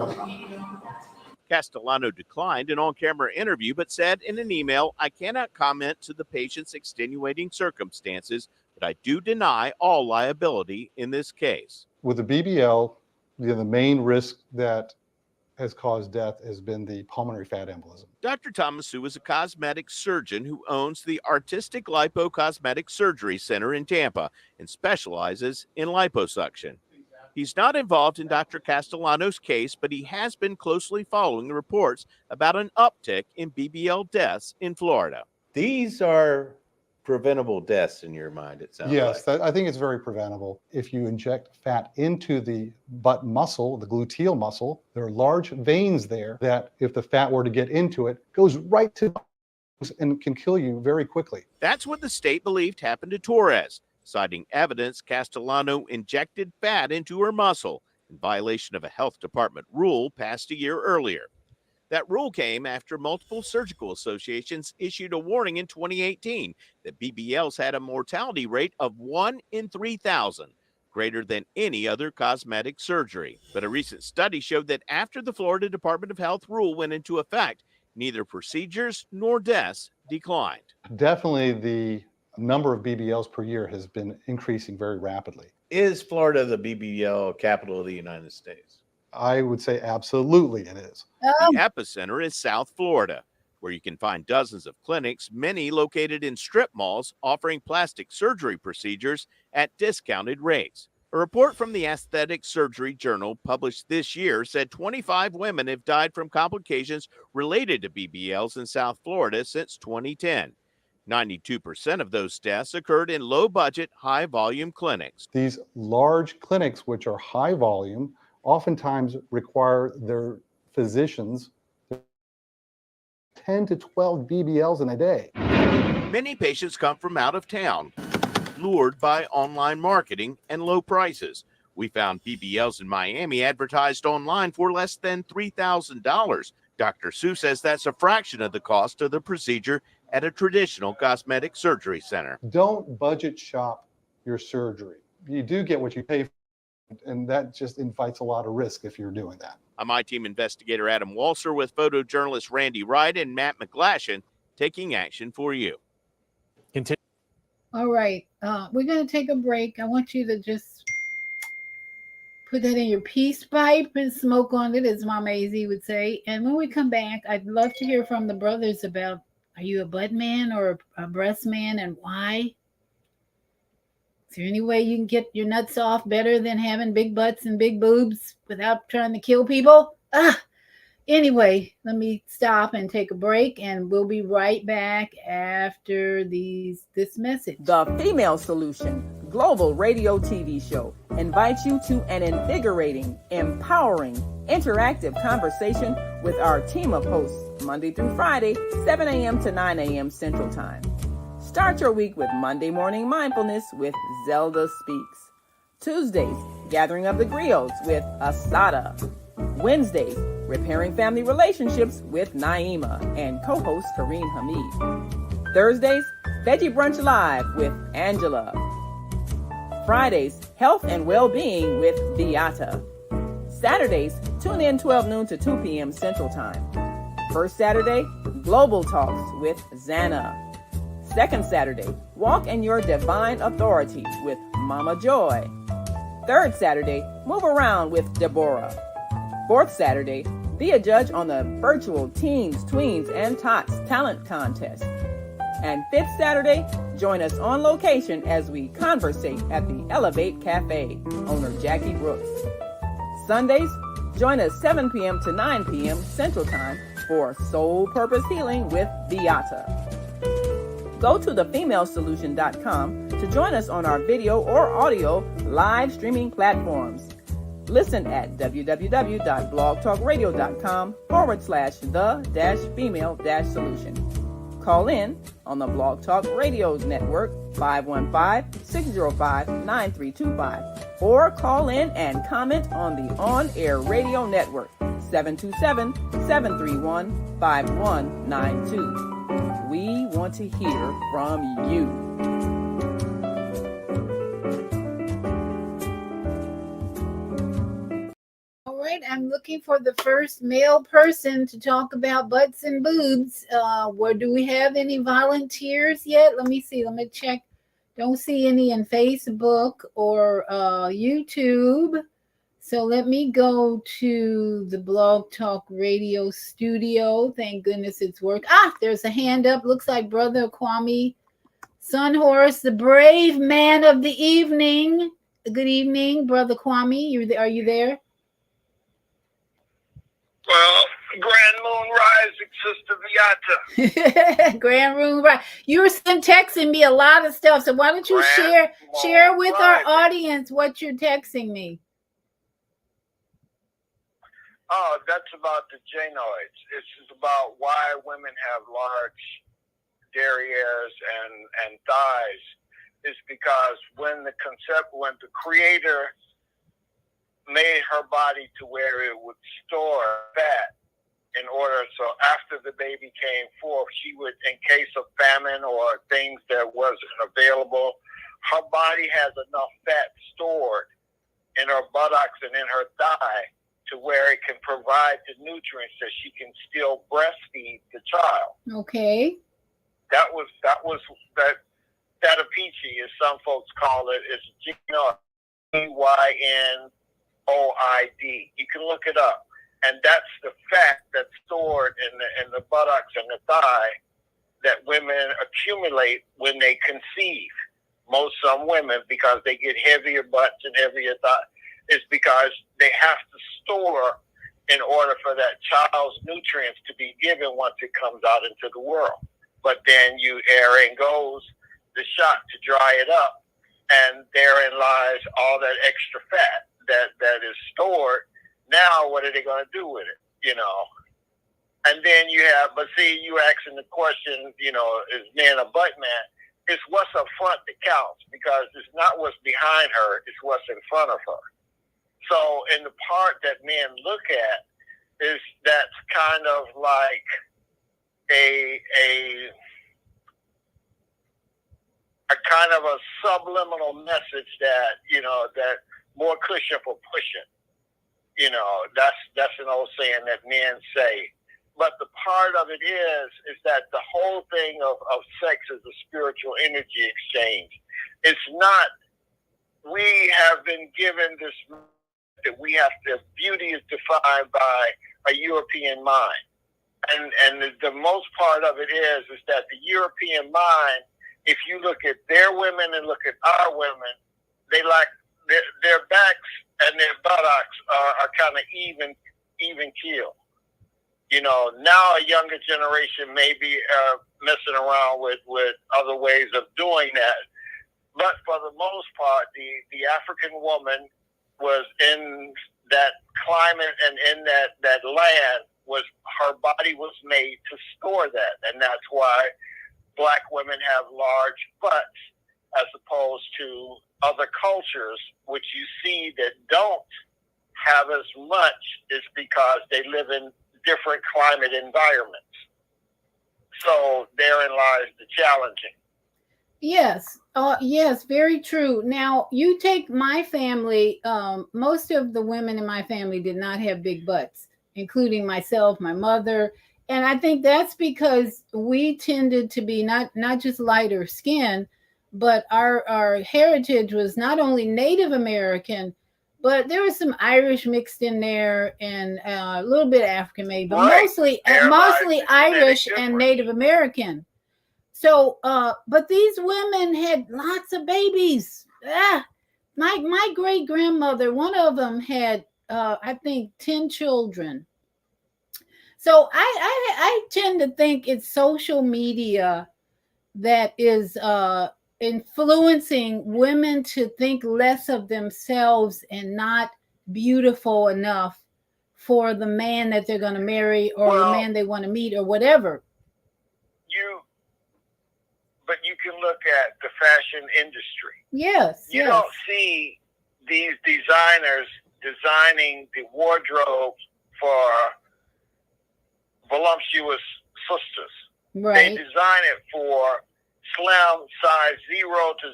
Castellano declined an on-camera interview, but said in an email, "I cannot comment to the patient's extenuating circumstances, but I do deny all liability in this case." With the BBL, the main risk that has caused death has been the pulmonary fat embolism. Dr. Thomasu is a cosmetic surgeon who owns the Artistic Lipo Cosmetic Surgery Center in Tampa and specializes in liposuction. He's not involved in Dr. Castellano's case, but he has been closely following the reports about an uptick in BBL deaths in Florida. These are preventable deaths in your mind, it sounds Yes, like. I think it's very preventable. If you inject fat into the butt muscle, the gluteal muscle, there are large veins there that if the fat were to get into it, goes right to and can kill you very quickly. That's what the state believed happened to Torres, citing evidence Castellano injected fat into her muscle in violation of a health department rule passed a year earlier. That rule came after multiple surgical associations issued a warning in 2018 that BBLs had a mortality rate of 1 in 3,000, greater than any other cosmetic surgery. But a recent study showed that after the Florida Department of Health rule went into effect, neither procedures nor deaths declined. Definitely the number of BBLs per year has been increasing very rapidly. Is Florida the BBL capital of the United States? I would say absolutely it is. The epicenter is South Florida, where you can find dozens of clinics, many located in strip malls offering plastic surgery procedures at discounted rates. A report from the Aesthetic Surgery Journal published this year said 25 women have died from complications related to BBLs in South Florida since 2010. 92% of those deaths occurred in low-budget, high-volume clinics. These large clinics, which are high volume, oftentimes require their physicians 10 to 12 BBLs in a day. Many patients come from out of town, lured by online marketing and low prices. We found BBLs in Miami advertised online for less than $3,000. Dr. Sue says that's a fraction of the cost of the procedure at a traditional cosmetic surgery center. Don't budget shop your surgery. You do get what you pay for, and that just invites a lot of risk if you're doing that. I'm I-Team investigator Adam Walser with photojournalist Randy Wright and Matt McGlashan taking action for you. All right. We're going to take a break. I want you to just put that in your peace pipe and smoke on it, as Mama AZ would say. And when we come back, I'd love to hear from the brothers about, are you a butt man or a breast man, and why? Is there any way you can get your nuts off better than having big butts and big boobs without trying to kill people? Anyway, let me stop and take a break, and we'll be right back after this message. The Female Solution Global Radio TV show invites you to an invigorating, empowering, interactive conversation with our team of hosts Monday through Friday, 7 a.m. to 9 a.m. Central Time. Start your week with Monday Morning Mindfulness with Zelda Speaks. Tuesdays, Gathering of the Griots with Asada. Wednesdays, Repairing Family Relationships with Naima and co-host Kareem Hamid. Thursdays, Veggie Brunch Live with Angela. Fridays, Health and Well-Being with Beata. Saturdays, tune in 12 noon to 2 p.m. Central Time. First Saturday, Global Talks with Zana. Second Saturday, Walk in Your Divine Authority with Mama Joy. Third Saturday, Move Around with Deborah. Fourth Saturday, be a judge on the virtual Teens, Tweens, and Tots Talent Contest. And fifth Saturday, join us on location as we conversate at the Elevate Cafe, owner Jackie Brooks. Sundays, join us 7 p.m. to 9 p.m. Central Time for Soul Purpose Healing with Beata. Go to thefemalesolution.com to join us on our video or audio live streaming platforms. Listen at www.blogtalkradio.com/the-female-solution. Call in on the Blog Talk Radio Network 515-605-9325 or call in and comment on the On Air Radio Network 727-731-5192. We want to hear from you. All right, I'm looking for the first male person to talk about butts and boobs. Where do we have any volunteers yet? Let me see. Let me check. Don't see any in Facebook or YouTube. So let me go to the Blog Talk Radio studio. Thank goodness it's work. There's a hand up. Looks like Brother Kwame Sunhorse, the brave man of the evening. Good evening, Brother Kwame. Are you there? Well, Grand Moon Rising, Sister Viata. Grand Moon Rising. You were texting me a lot of stuff, so why don't you share with our audience what you're texting me? Oh, that's about the genoids. This is about why women have large derrieres and thighs. It's because when the Creator made her body to where it would store fat in order, so after the baby came forth, she would, in case of famine or things that wasn't available, her body has enough fat stored in her buttocks and in her thigh to where it can provide the nutrients that she can still breastfeed the child. Okay. That Tatapichi, as some folks call it, is genoid. Gynoid. You can look it up. And that's the fat that's stored in the buttocks and the thigh that women accumulate when they conceive. Some women, because they get heavier butts and heavier thighs, is because they have to store in order for that child's nutrients to be given once it comes out into the world. But then therein goes the shot to dry it up, and therein lies all that extra fat that is stored. Now, what are they going to do with it? And then you asking the question, is man a butt man? It's what's up front that counts, because it's not what's behind her, it's what's in front of her. So in the part that men look at, that's kind of like a kind of a subliminal message that, that more cushion for pushing. That's an old saying that men say. But the part of it is that the whole thing of sex is a spiritual energy exchange. It's not, we have been given this that we have to, beauty is defined by a European mind. And the most part of it is that the European mind, if you look at their women and look at our women, they like their backs and their buttocks are kind of even keel. You know, now a younger generation may be messing around with other ways of doing that. But for the most part, the African woman was in that climate and in that land, was her body was made to store that. And that's why black women have large butts as opposed to other cultures, which you see that don't have as much, is because they live in different climate environments. So therein lies the challenging. Yes. Yes, very true. Now, you take my family, most of the women in my family did not have big butts, including myself, my mother. And I think that's because we tended to be not just lighter skin, but our heritage was not only Native American, but there was some Irish mixed in there and a little bit of African made, but mostly Irish and Native American. So, but these women had lots of babies. My great grandmother, one of them had, I think, 10 children. So I tend to think it's social media that is influencing women to think less of themselves and not beautiful enough for the man that they're going to marry or the man they want to meet or whatever. But you can look at the fashion industry. Yes. You don't see these designers designing the wardrobe for voluptuous sisters. Right. They design it for slim size 0 to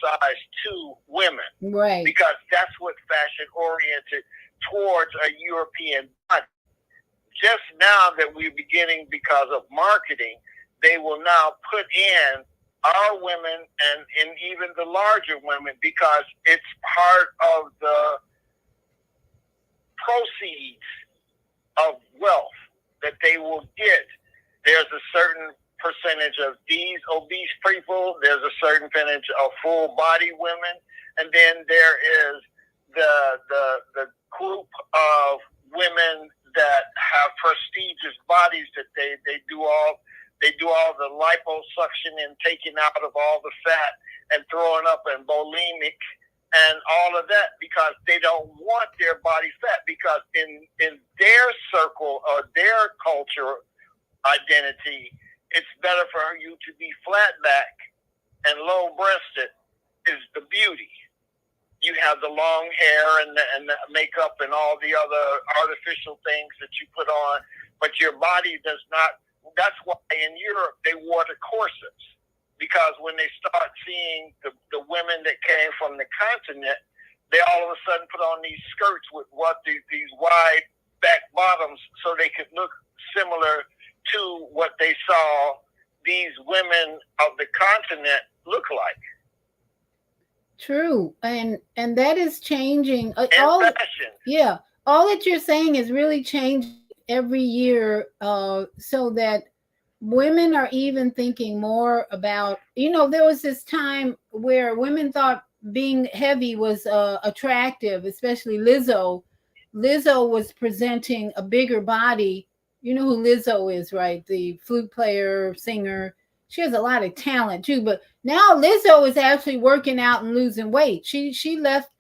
size 2 women. Right. Because that's what fashion oriented towards a European body. Just now that we're beginning, because of marketing, they will now put in our women and even the larger women, because it's part of the proceeds of wealth that they will get. There's a certain percentage of these obese people, there's a certain percentage of full body women, and then there is the group of women that have prestigious bodies that they do all the liposuction and taking out of all the fat and throwing up and bulimic and all of that, because they don't want their body fat, because in their circle or their culture identity, it's better for you to be flat back and low breasted is the beauty. You have the long hair and the makeup and all the other artificial things that you put on, but your body does not. That's why in Europe they wore the corsets, because when they start seeing the women that came from the continent, they all of a sudden put on these skirts with these wide back bottoms so they could look similar to what they saw these women of the continent look like. True, and that is changing. All fashion. Yeah, all that you're saying is really changing every year, so that women are even thinking more about, there was this time where women thought being heavy was attractive, especially Lizzo. Lizzo was presenting a bigger body. You know who Lizzo is, right? The flute player, singer. She has a lot of talent too, but now Lizzo is actually working out and losing weight. She left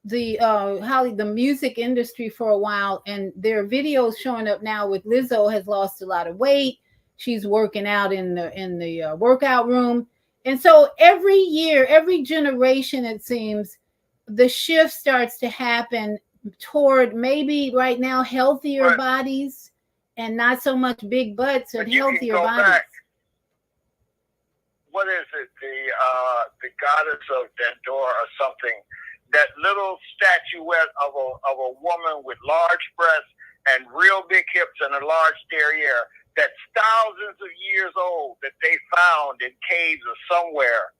the music industry for a while, and there are videos showing up now with Lizzo has lost a lot of weight. She's working out in the workout room. And so every year, every generation, it seems, the shift starts to happen toward maybe right now healthier bodies and not so much big butts, but healthier bodies. Back. What is it? The goddess of Dandor or something. That little statuette of a woman with large breasts and real big hips and a large derriere that's thousands of years old that they found in caves or somewhere.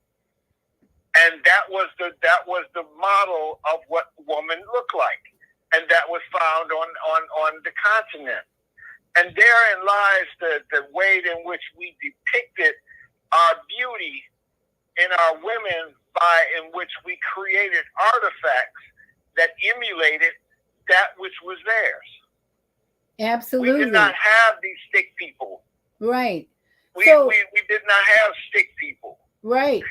And that was the model of what women look like. And that was found on the continent. And therein lies the way in which we depicted our beauty in our women in which we created artifacts that emulated that which was theirs. Absolutely. We did not have these stick people. Right. We did not have stick people. Right.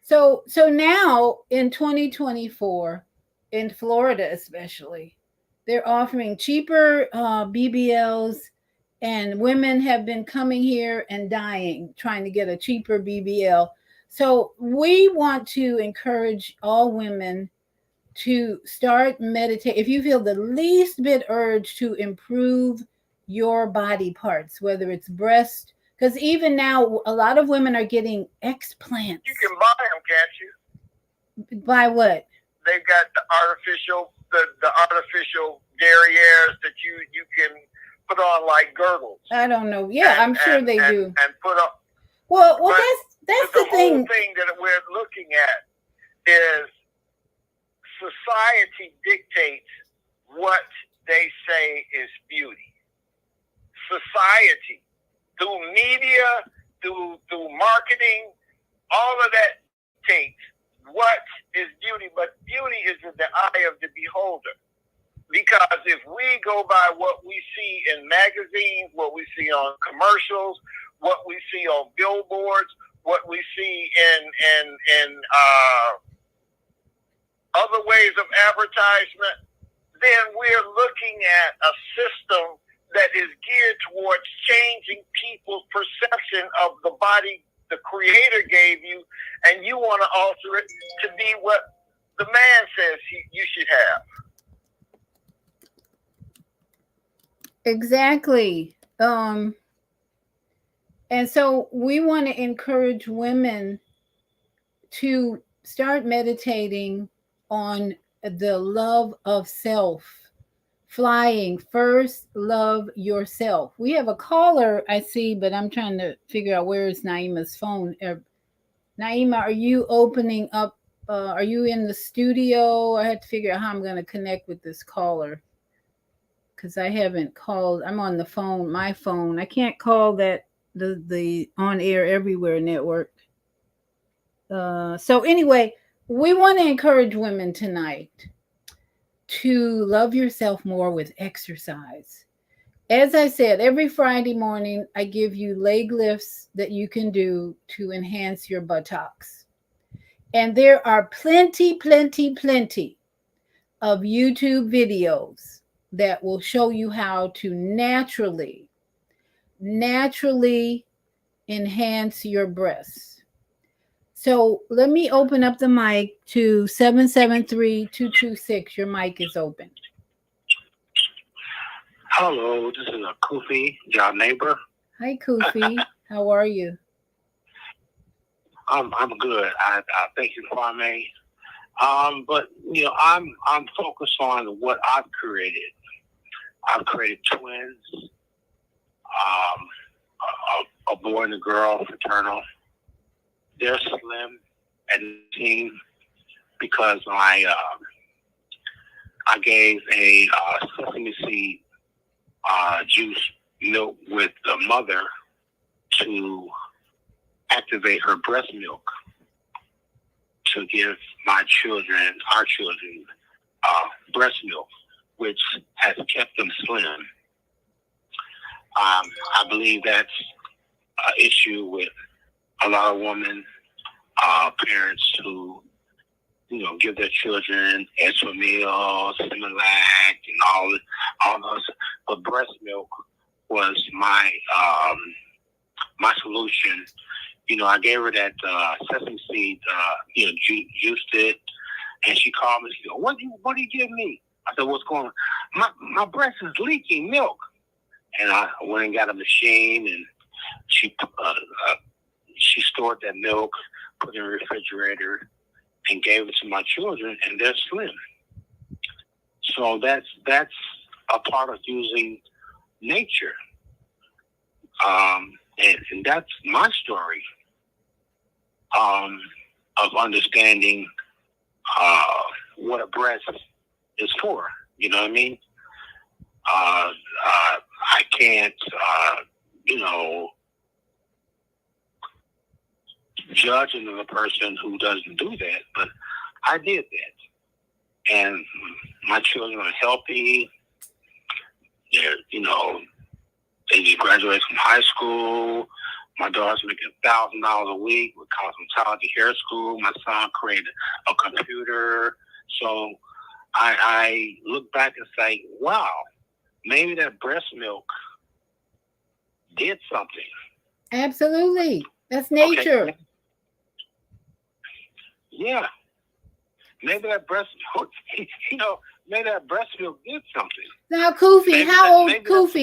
So now in 2024, in Florida especially, they're offering cheaper BBLs, and women have been coming here and dying trying to get a cheaper BBL. So we want to encourage all women to start meditating. If you feel the least bit urge to improve your body parts, whether it's breast, because even now a lot of women are getting explants. You can buy them, can't you? Buy what? They've got the artificial derrieres that you can put on like girdles. I don't know. Yeah, I'm sure they do. And put up. Well, that's the thing. The whole thing that we're looking at is society dictates what they say is beauty. Society, through media, through marketing, all of that takes what is beauty. But beauty is in the eye of the beholder. Because if we go by what we see in magazines, what we see on commercials, what we see on billboards, what we see in other ways of advertisement, then we're looking at a system that is geared towards changing people's perception of the body the Creator gave you, and you want to alter it to be what the man says you should have. Exactly. And so we want to encourage women to start meditating on the love of self. Flying first, love yourself. We have a caller I see, but I'm trying to figure out where is Naima's phone. Naima, are you opening up? Are you in the studio? I had to figure out how I'm going to connect with this caller because I haven't called. I'm on the phone, my phone. I can't call that the On Air Everywhere network. So anyway, we want to encourage women tonight to love yourself more with exercise. As I said, every Friday morning, I give you leg lifts that you can do to enhance your buttocks. And there are plenty of YouTube videos that will show you how to naturally enhance your breasts. So let me open up the mic to 773-226. Your mic is open. Hello, this is Kofi, your neighbor. Hi, Kofi. How are you? I'm good. I thank you, Kwame. But you know, I'm focused on what I've created. I've created twins, a boy and a girl, fraternal. They're slim and team because I gave a sesame seed juice milk with the mother to activate her breast milk to give our children breast milk, which has kept them slim. I believe that's an issue with a lot of women, parents who, you know, give their children Esomil, Similac, and all those. But breast milk was my solution. You know, I gave her that sesame seed, juiced it, and she called me. She said, "What do you give me?" I said, "What's going on?" My breast is leaking milk, and I went and got a machine, and she stored that milk, put it in the refrigerator, and gave it to my children, and they're slim. So that's a part of using nature. And that's my story of understanding what a breast is for. You know what I mean? I can't, judge another person who doesn't do that, but I did that. And my children are healthy. They're, they just graduated from high school. My daughter's making $1,000 a week with cosmetology hair school. My son created a computer. So I look back and say, wow, maybe that breast milk did something. Absolutely. That's nature. Okay. Yeah. Maybe that breast milk, maybe that breast milk did something. Now, Kofi,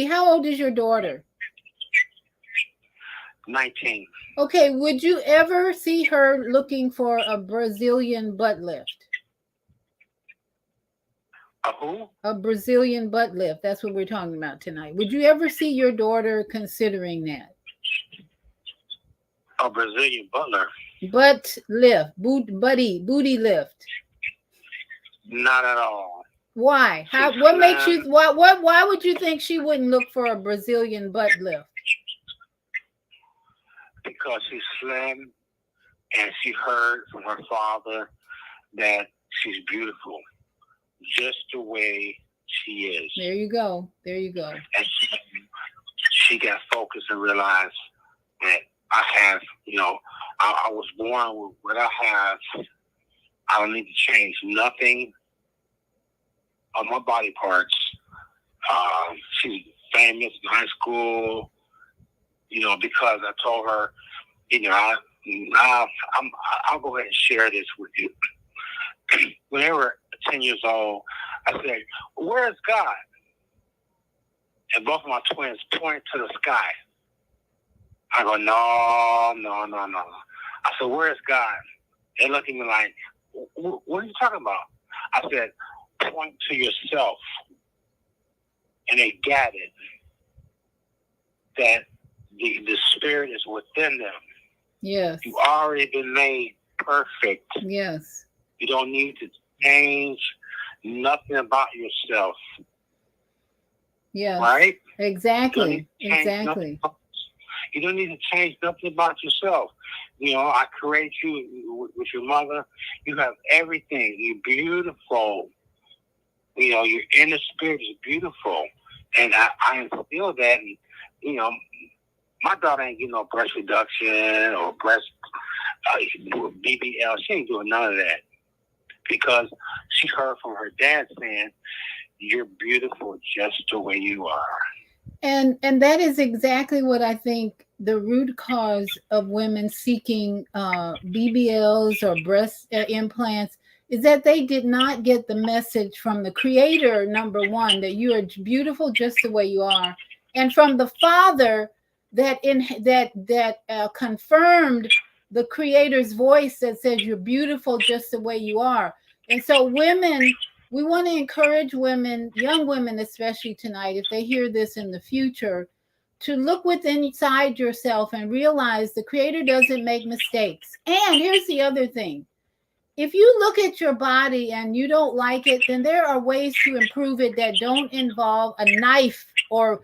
how old is your daughter? 19. Okay, would you ever see her looking for a Brazilian butt lift? A who? A Brazilian butt lift. That's what we're talking about tonight. Would you ever see your daughter considering that? A Brazilian butler? Butt lift, booty lift. Not at all. Why? What makes you? Why would you think she wouldn't look for a Brazilian butt lift? Because she's slim, and she heard from her father that she's beautiful, just the way she is. There you go. There you go. And she got focused and realized that I have, I was born with what I have. I don't need to change nothing on my body parts. She's famous in high school, because I told her, I'll go ahead and share this with you. When they were 10 years old, I said, "Where's God?" And both of my twins pointed to the sky. I go, no. I said, "Where's God?" They looked at me like, "What are you talking about?" I said, "Point to yourself." And they got it. That the spirit is within them. Yes. You already been made perfect. Yes. You don't need to change nothing about yourself. Yes. Right? Exactly. Exactly. You don't need to change nothing about yourself. I create you with your mother. You have everything. You're beautiful. Your inner spirit is beautiful. And I instill that. And, my daughter ain't getting no breast reduction or breast BBL. She ain't doing none of that. Because she heard from her dad saying, "You're beautiful just the way you are." And that is exactly what I think the root cause of women seeking BBLs or breast implants is, that they did not get the message from the creator, number one, that you are beautiful just the way you are, and from the father that confirmed the creator's voice that says you're beautiful just the way you are. And so women, we want to encourage women, young women especially tonight, if they hear this in the future, to look within inside yourself and realize the creator doesn't make mistakes. And here's the other thing. If you look at your body and you don't like it, then there are ways to improve it that don't involve a knife or,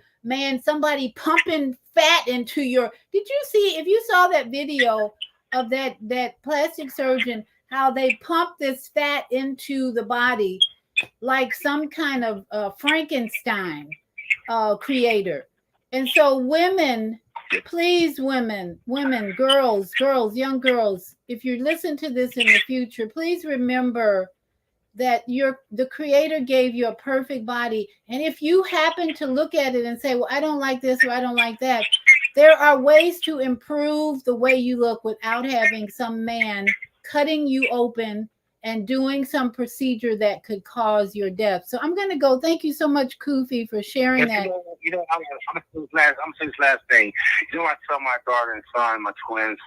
somebody pumping fat into your... Did you see, if you saw that video of that plastic surgeon, how they pump this fat into the body like some kind of Frankenstein creator? And so women, please, women, girls, young girls, if you listen to this in the future, please remember that the creator gave you a perfect body. And if you happen to look at it and say, well, I don't like this or I don't like that, there are ways to improve the way you look without having some man cutting you open and doing some procedure that could cause your death. So I'm going to go. Thank you so much, Kofi, for sharing that. I'm going to say this last thing. I tell my daughter and son, my twins,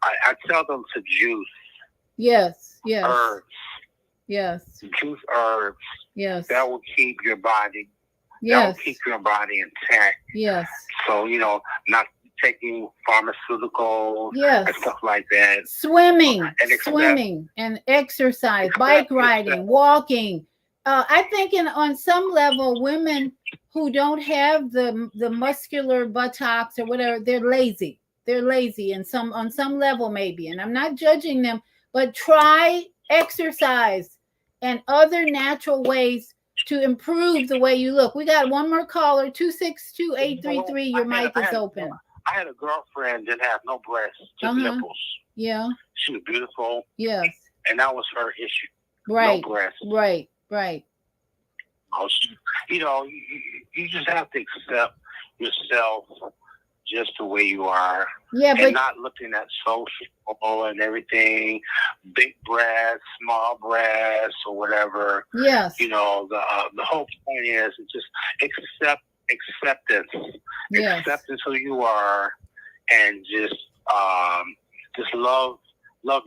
I tell them to juice. Yes. Herbs. Yes. Juice herbs. Yes. That will keep your body That will Yes. keep your body intact. Yes. So, not taking pharmaceuticals Yes. and stuff like that. Swimming, And swimming and exercise, bike riding, walking. I think on some level, women who don't have the muscular buttocks or whatever, they're lazy. They're lazy and on some level maybe. And I'm not judging them, but try exercise and other natural ways to improve the way you look. We got one more caller, 262-833. Your mic is open. I had a girlfriend that had no breasts, just nipples. Yeah. She was beautiful. Yes. And that was her issue. Right. No breasts. Right. Right. You just have to accept yourself just the way you are. Yeah, and but not looking at social and everything, big breasts, small breasts, or whatever. Yes. The whole point is just acceptance. Yes. Acceptance who you are, and just love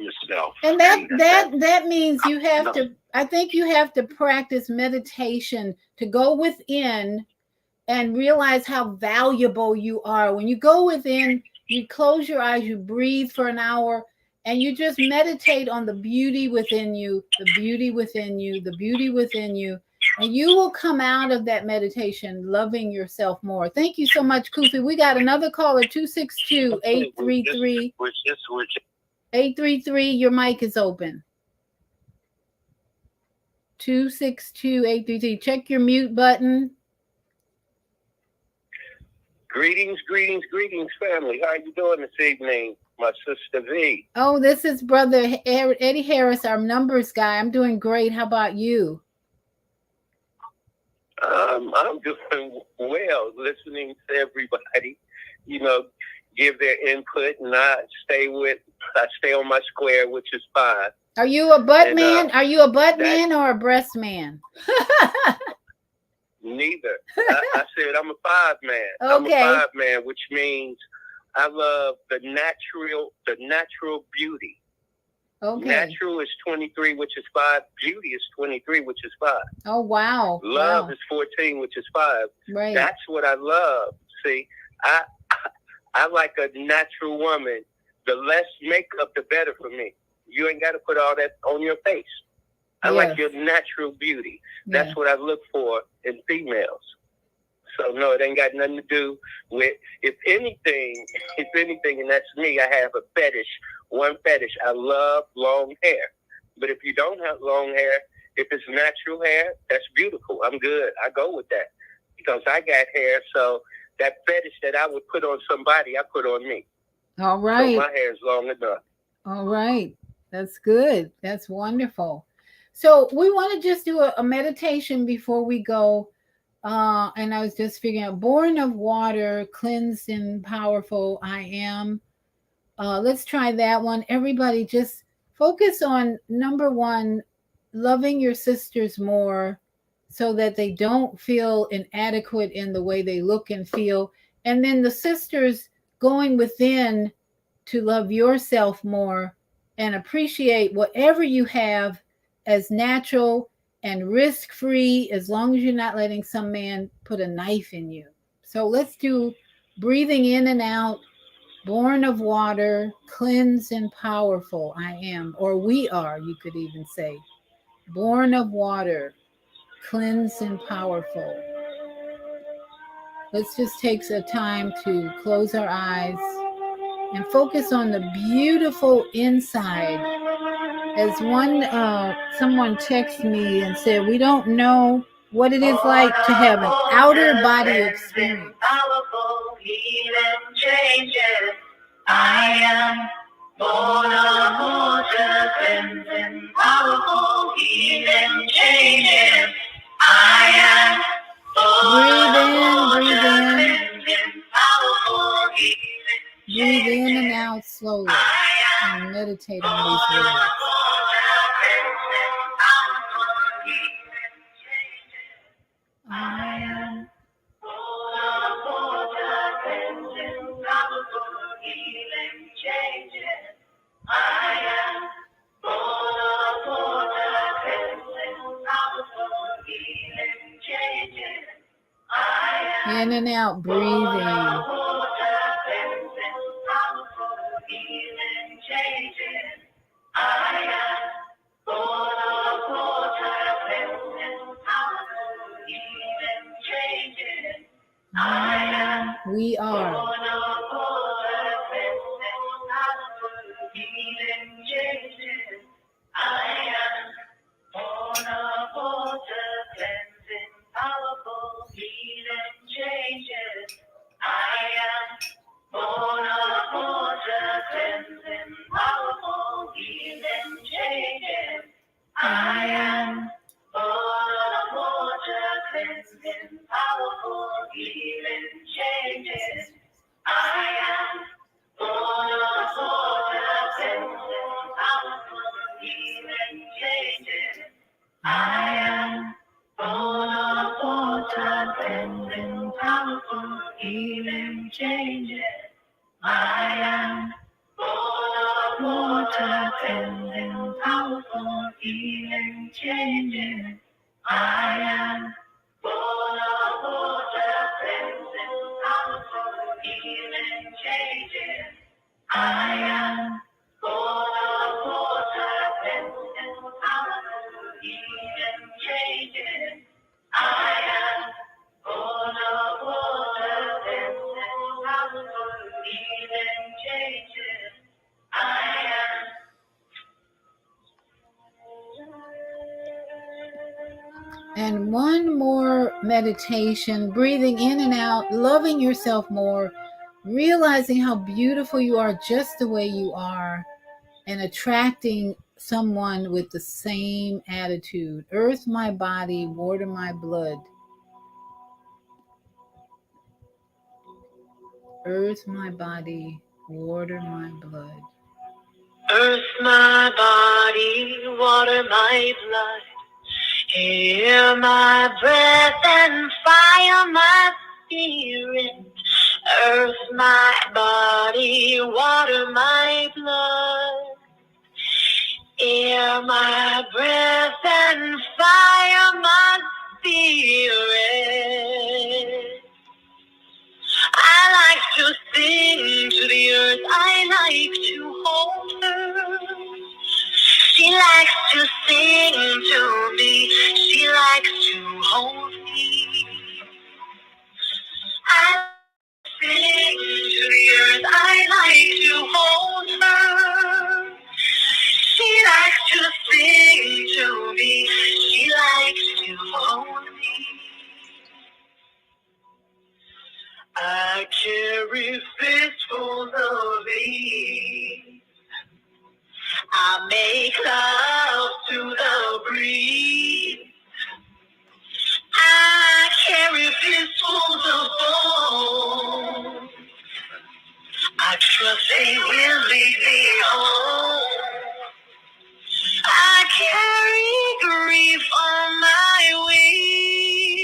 yourself. And that means you have to. I think you have to practice meditation to go within and realize how valuable you are. When you go within, you close your eyes, you breathe for an hour, and you just meditate on the beauty within you, the beauty within you, the beauty within you. And you will come out of that meditation loving yourself more. Thank you so much, Kufi. We got another caller, 262-833. 833, your mic is open. 262-833. Check your mute button. Greetings, family. How you doing this evening? My sister V. Oh, this is brother Eddie Harris, our numbers guy. I'm doing great. How about you? I'm doing well, listening to everybody, give their input, and I stay on my square, which is fine. Are you a butt man? Are you a butt man or a breast man? Neither. I said I'm a 5-man. Okay. I'm a 5-man, which means I love the natural beauty. Okay. Natural is 23, which is 5. Beauty is 23, which is 5. Oh, wow. Love is 14, which is 5. Right. That's what I love. See, I like a natural woman. The less makeup, the better for me. You ain't got to put all that on your face. I like your natural beauty. That's what I look for in females. So no, it ain't got nothing to do with, if anything, and that's me, I have a fetish. One fetish. I love long hair. But if you don't have long hair, if it's natural hair, that's beautiful. I'm good. I go with that because I got hair. So that fetish that I would put on somebody, I put on me. All right. So my hair is long enough. All right. That's good. That's wonderful. So we want to just do a meditation before we go. And I was just figuring out, born of water, cleansed and powerful I am. Let's try that one. Everybody just focus on number one, loving your sisters more so that they don't feel inadequate in the way they look and feel. And then the sisters going within to love yourself more and appreciate whatever you have as natural and risk-free, as long as you're not letting some man put a knife in you. So let's do breathing in and out, born of water, cleansed and powerful I am, or we are, you could even say. Born of water, cleansed and powerful. Let's just take some time to close our eyes and focus on the beautiful inside. As someone texted me and said, we don't know what it is like to have an outer body experience. Powerful, healing changes. I am born of water, cleansing, powerful, healing changes. I am breathe in and out slowly and meditate on these words. I am In and out, breathing. We are. And one more meditation, breathing in and out, loving yourself more, realizing how beautiful you are just the way you are, and attracting someone with the same attitude. Earth my body, water my blood. Earth my body, water my blood. Earth my body, water my blood. Air my breath and fire my spirit. Earth my body, water my blood. Air my breath and fire my spirit. I like to sing to the earth, I like to hold her. She likes to sing to me, she likes to hold me. I sing to the earth, I like to hold her. She likes to sing to me, she likes to hold me. I carry fistfuls of leaves. I make love to the breeze. I carry fistfuls of bones. I trust they will lead me home. I carry grief on my wings.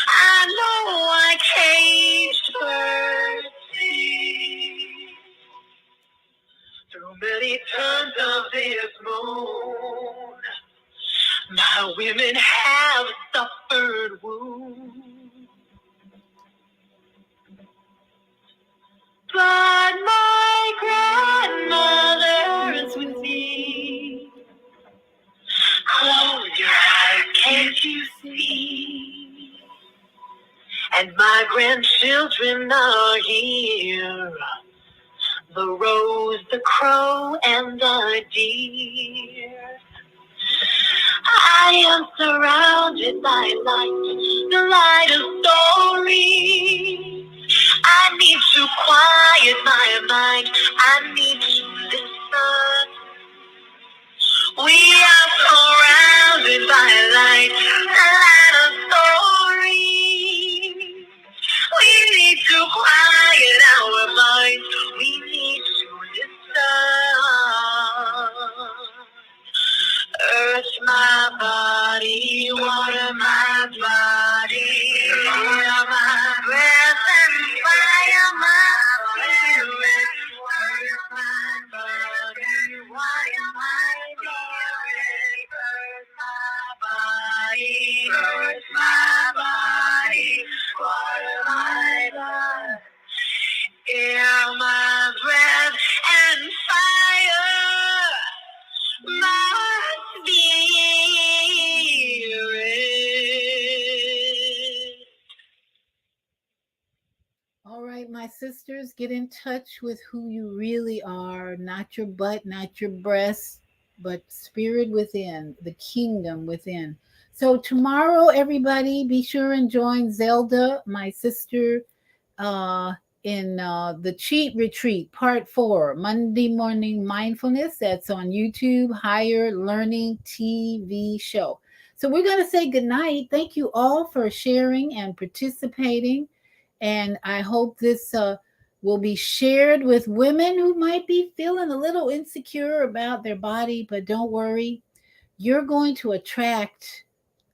I know I caged birds sing. Through many turns of this moon, my women have suffered wounds. But my grandmother's with me. Close your eyes, can't you see? And my grandchildren are here. The rose, the crow, and the deer. I am surrounded by light, the light of stories. I need to quiet my mind. I need to listen. We are surrounded by light, the light of stories. We need to quiet our minds. We need to listen. Earth my body, water my body, water my breath and fire my spirit. Earth my body, water my spirit. Earth my body, right, my sisters, get in touch with who you really are, not your butt, not your breasts, but spirit within, the kingdom within. So tomorrow, everybody, be sure and join Zelda, my sister, uh, in the Cheat Retreat, Part 4, Monday Morning Mindfulness. That's on YouTube, Higher Learning TV show. So we're going to say goodnight. Thank you all for sharing and participating. And I hope this will be shared with women who might be feeling a little insecure about their body. But don't worry, you're going to attract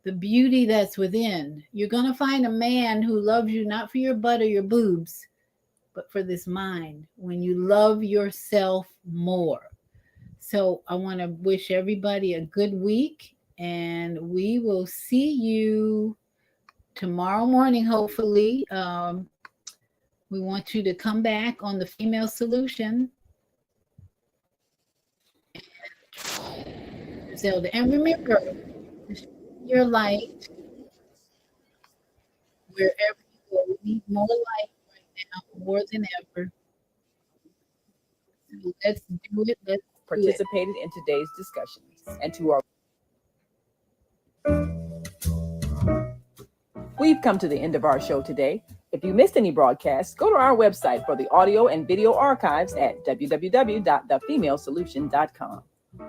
the beauty that's within. You're going to find a man who loves you not for your butt or your boobs, but for this mind, when you love yourself more. So I want to wish everybody a good week, and we will see you tomorrow morning, hopefully. We want you to come back on the Female Solution. Zelda. And remember, your light wherever you go. We need more light right now, more than ever. So let's do it. Let's participated in today's discussions. And to our We've come to the end of our show today. If you missed any broadcasts, go to our website for the audio and video archives at www.thefemalesolution.com.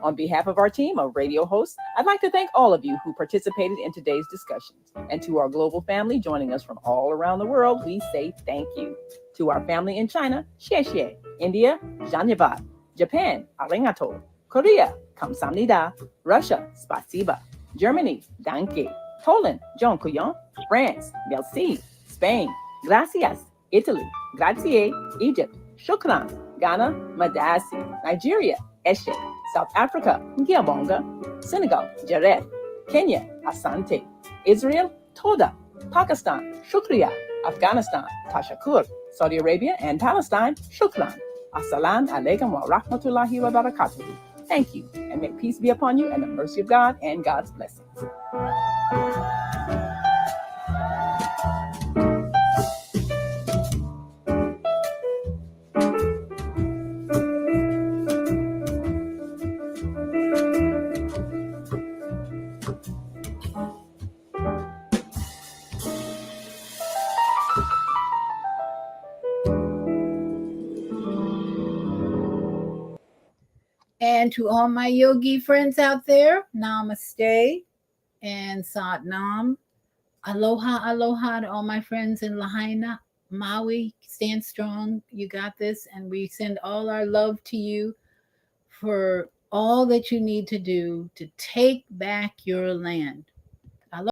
On behalf of our team of radio hosts, I'd like to thank all of you who participated in today's discussions. And to our global family joining us from all around the world, we say thank you. To our family in China, xie xie. India, Dhanyavad. Japan, arigato. Korea, kamsamnida. Russia, spasiba. Germany, danke. Poland, dziękuję. France, merci. Spain, gracias. Italy, grazie. Egypt, shukran. Ghana, madasi. Nigeria, eshe. South Africa, ngiyabonga. Senegal, jaref. Kenya, asante. Israel, toda. Pakistan, shukriya. Afghanistan, tashakur. Saudi Arabia and Palestine, shukran. Assalamu alaikum wa rahmatullahi wa barakatuh. Thank you, and may peace be upon you and the mercy of God and God's blessings. And to all my yogi friends out there, namaste and sat nam. Aloha, aloha to all my friends in Lahaina, Maui. Stand strong. You got this. And we send all our love to you for all that you need to do to take back your land.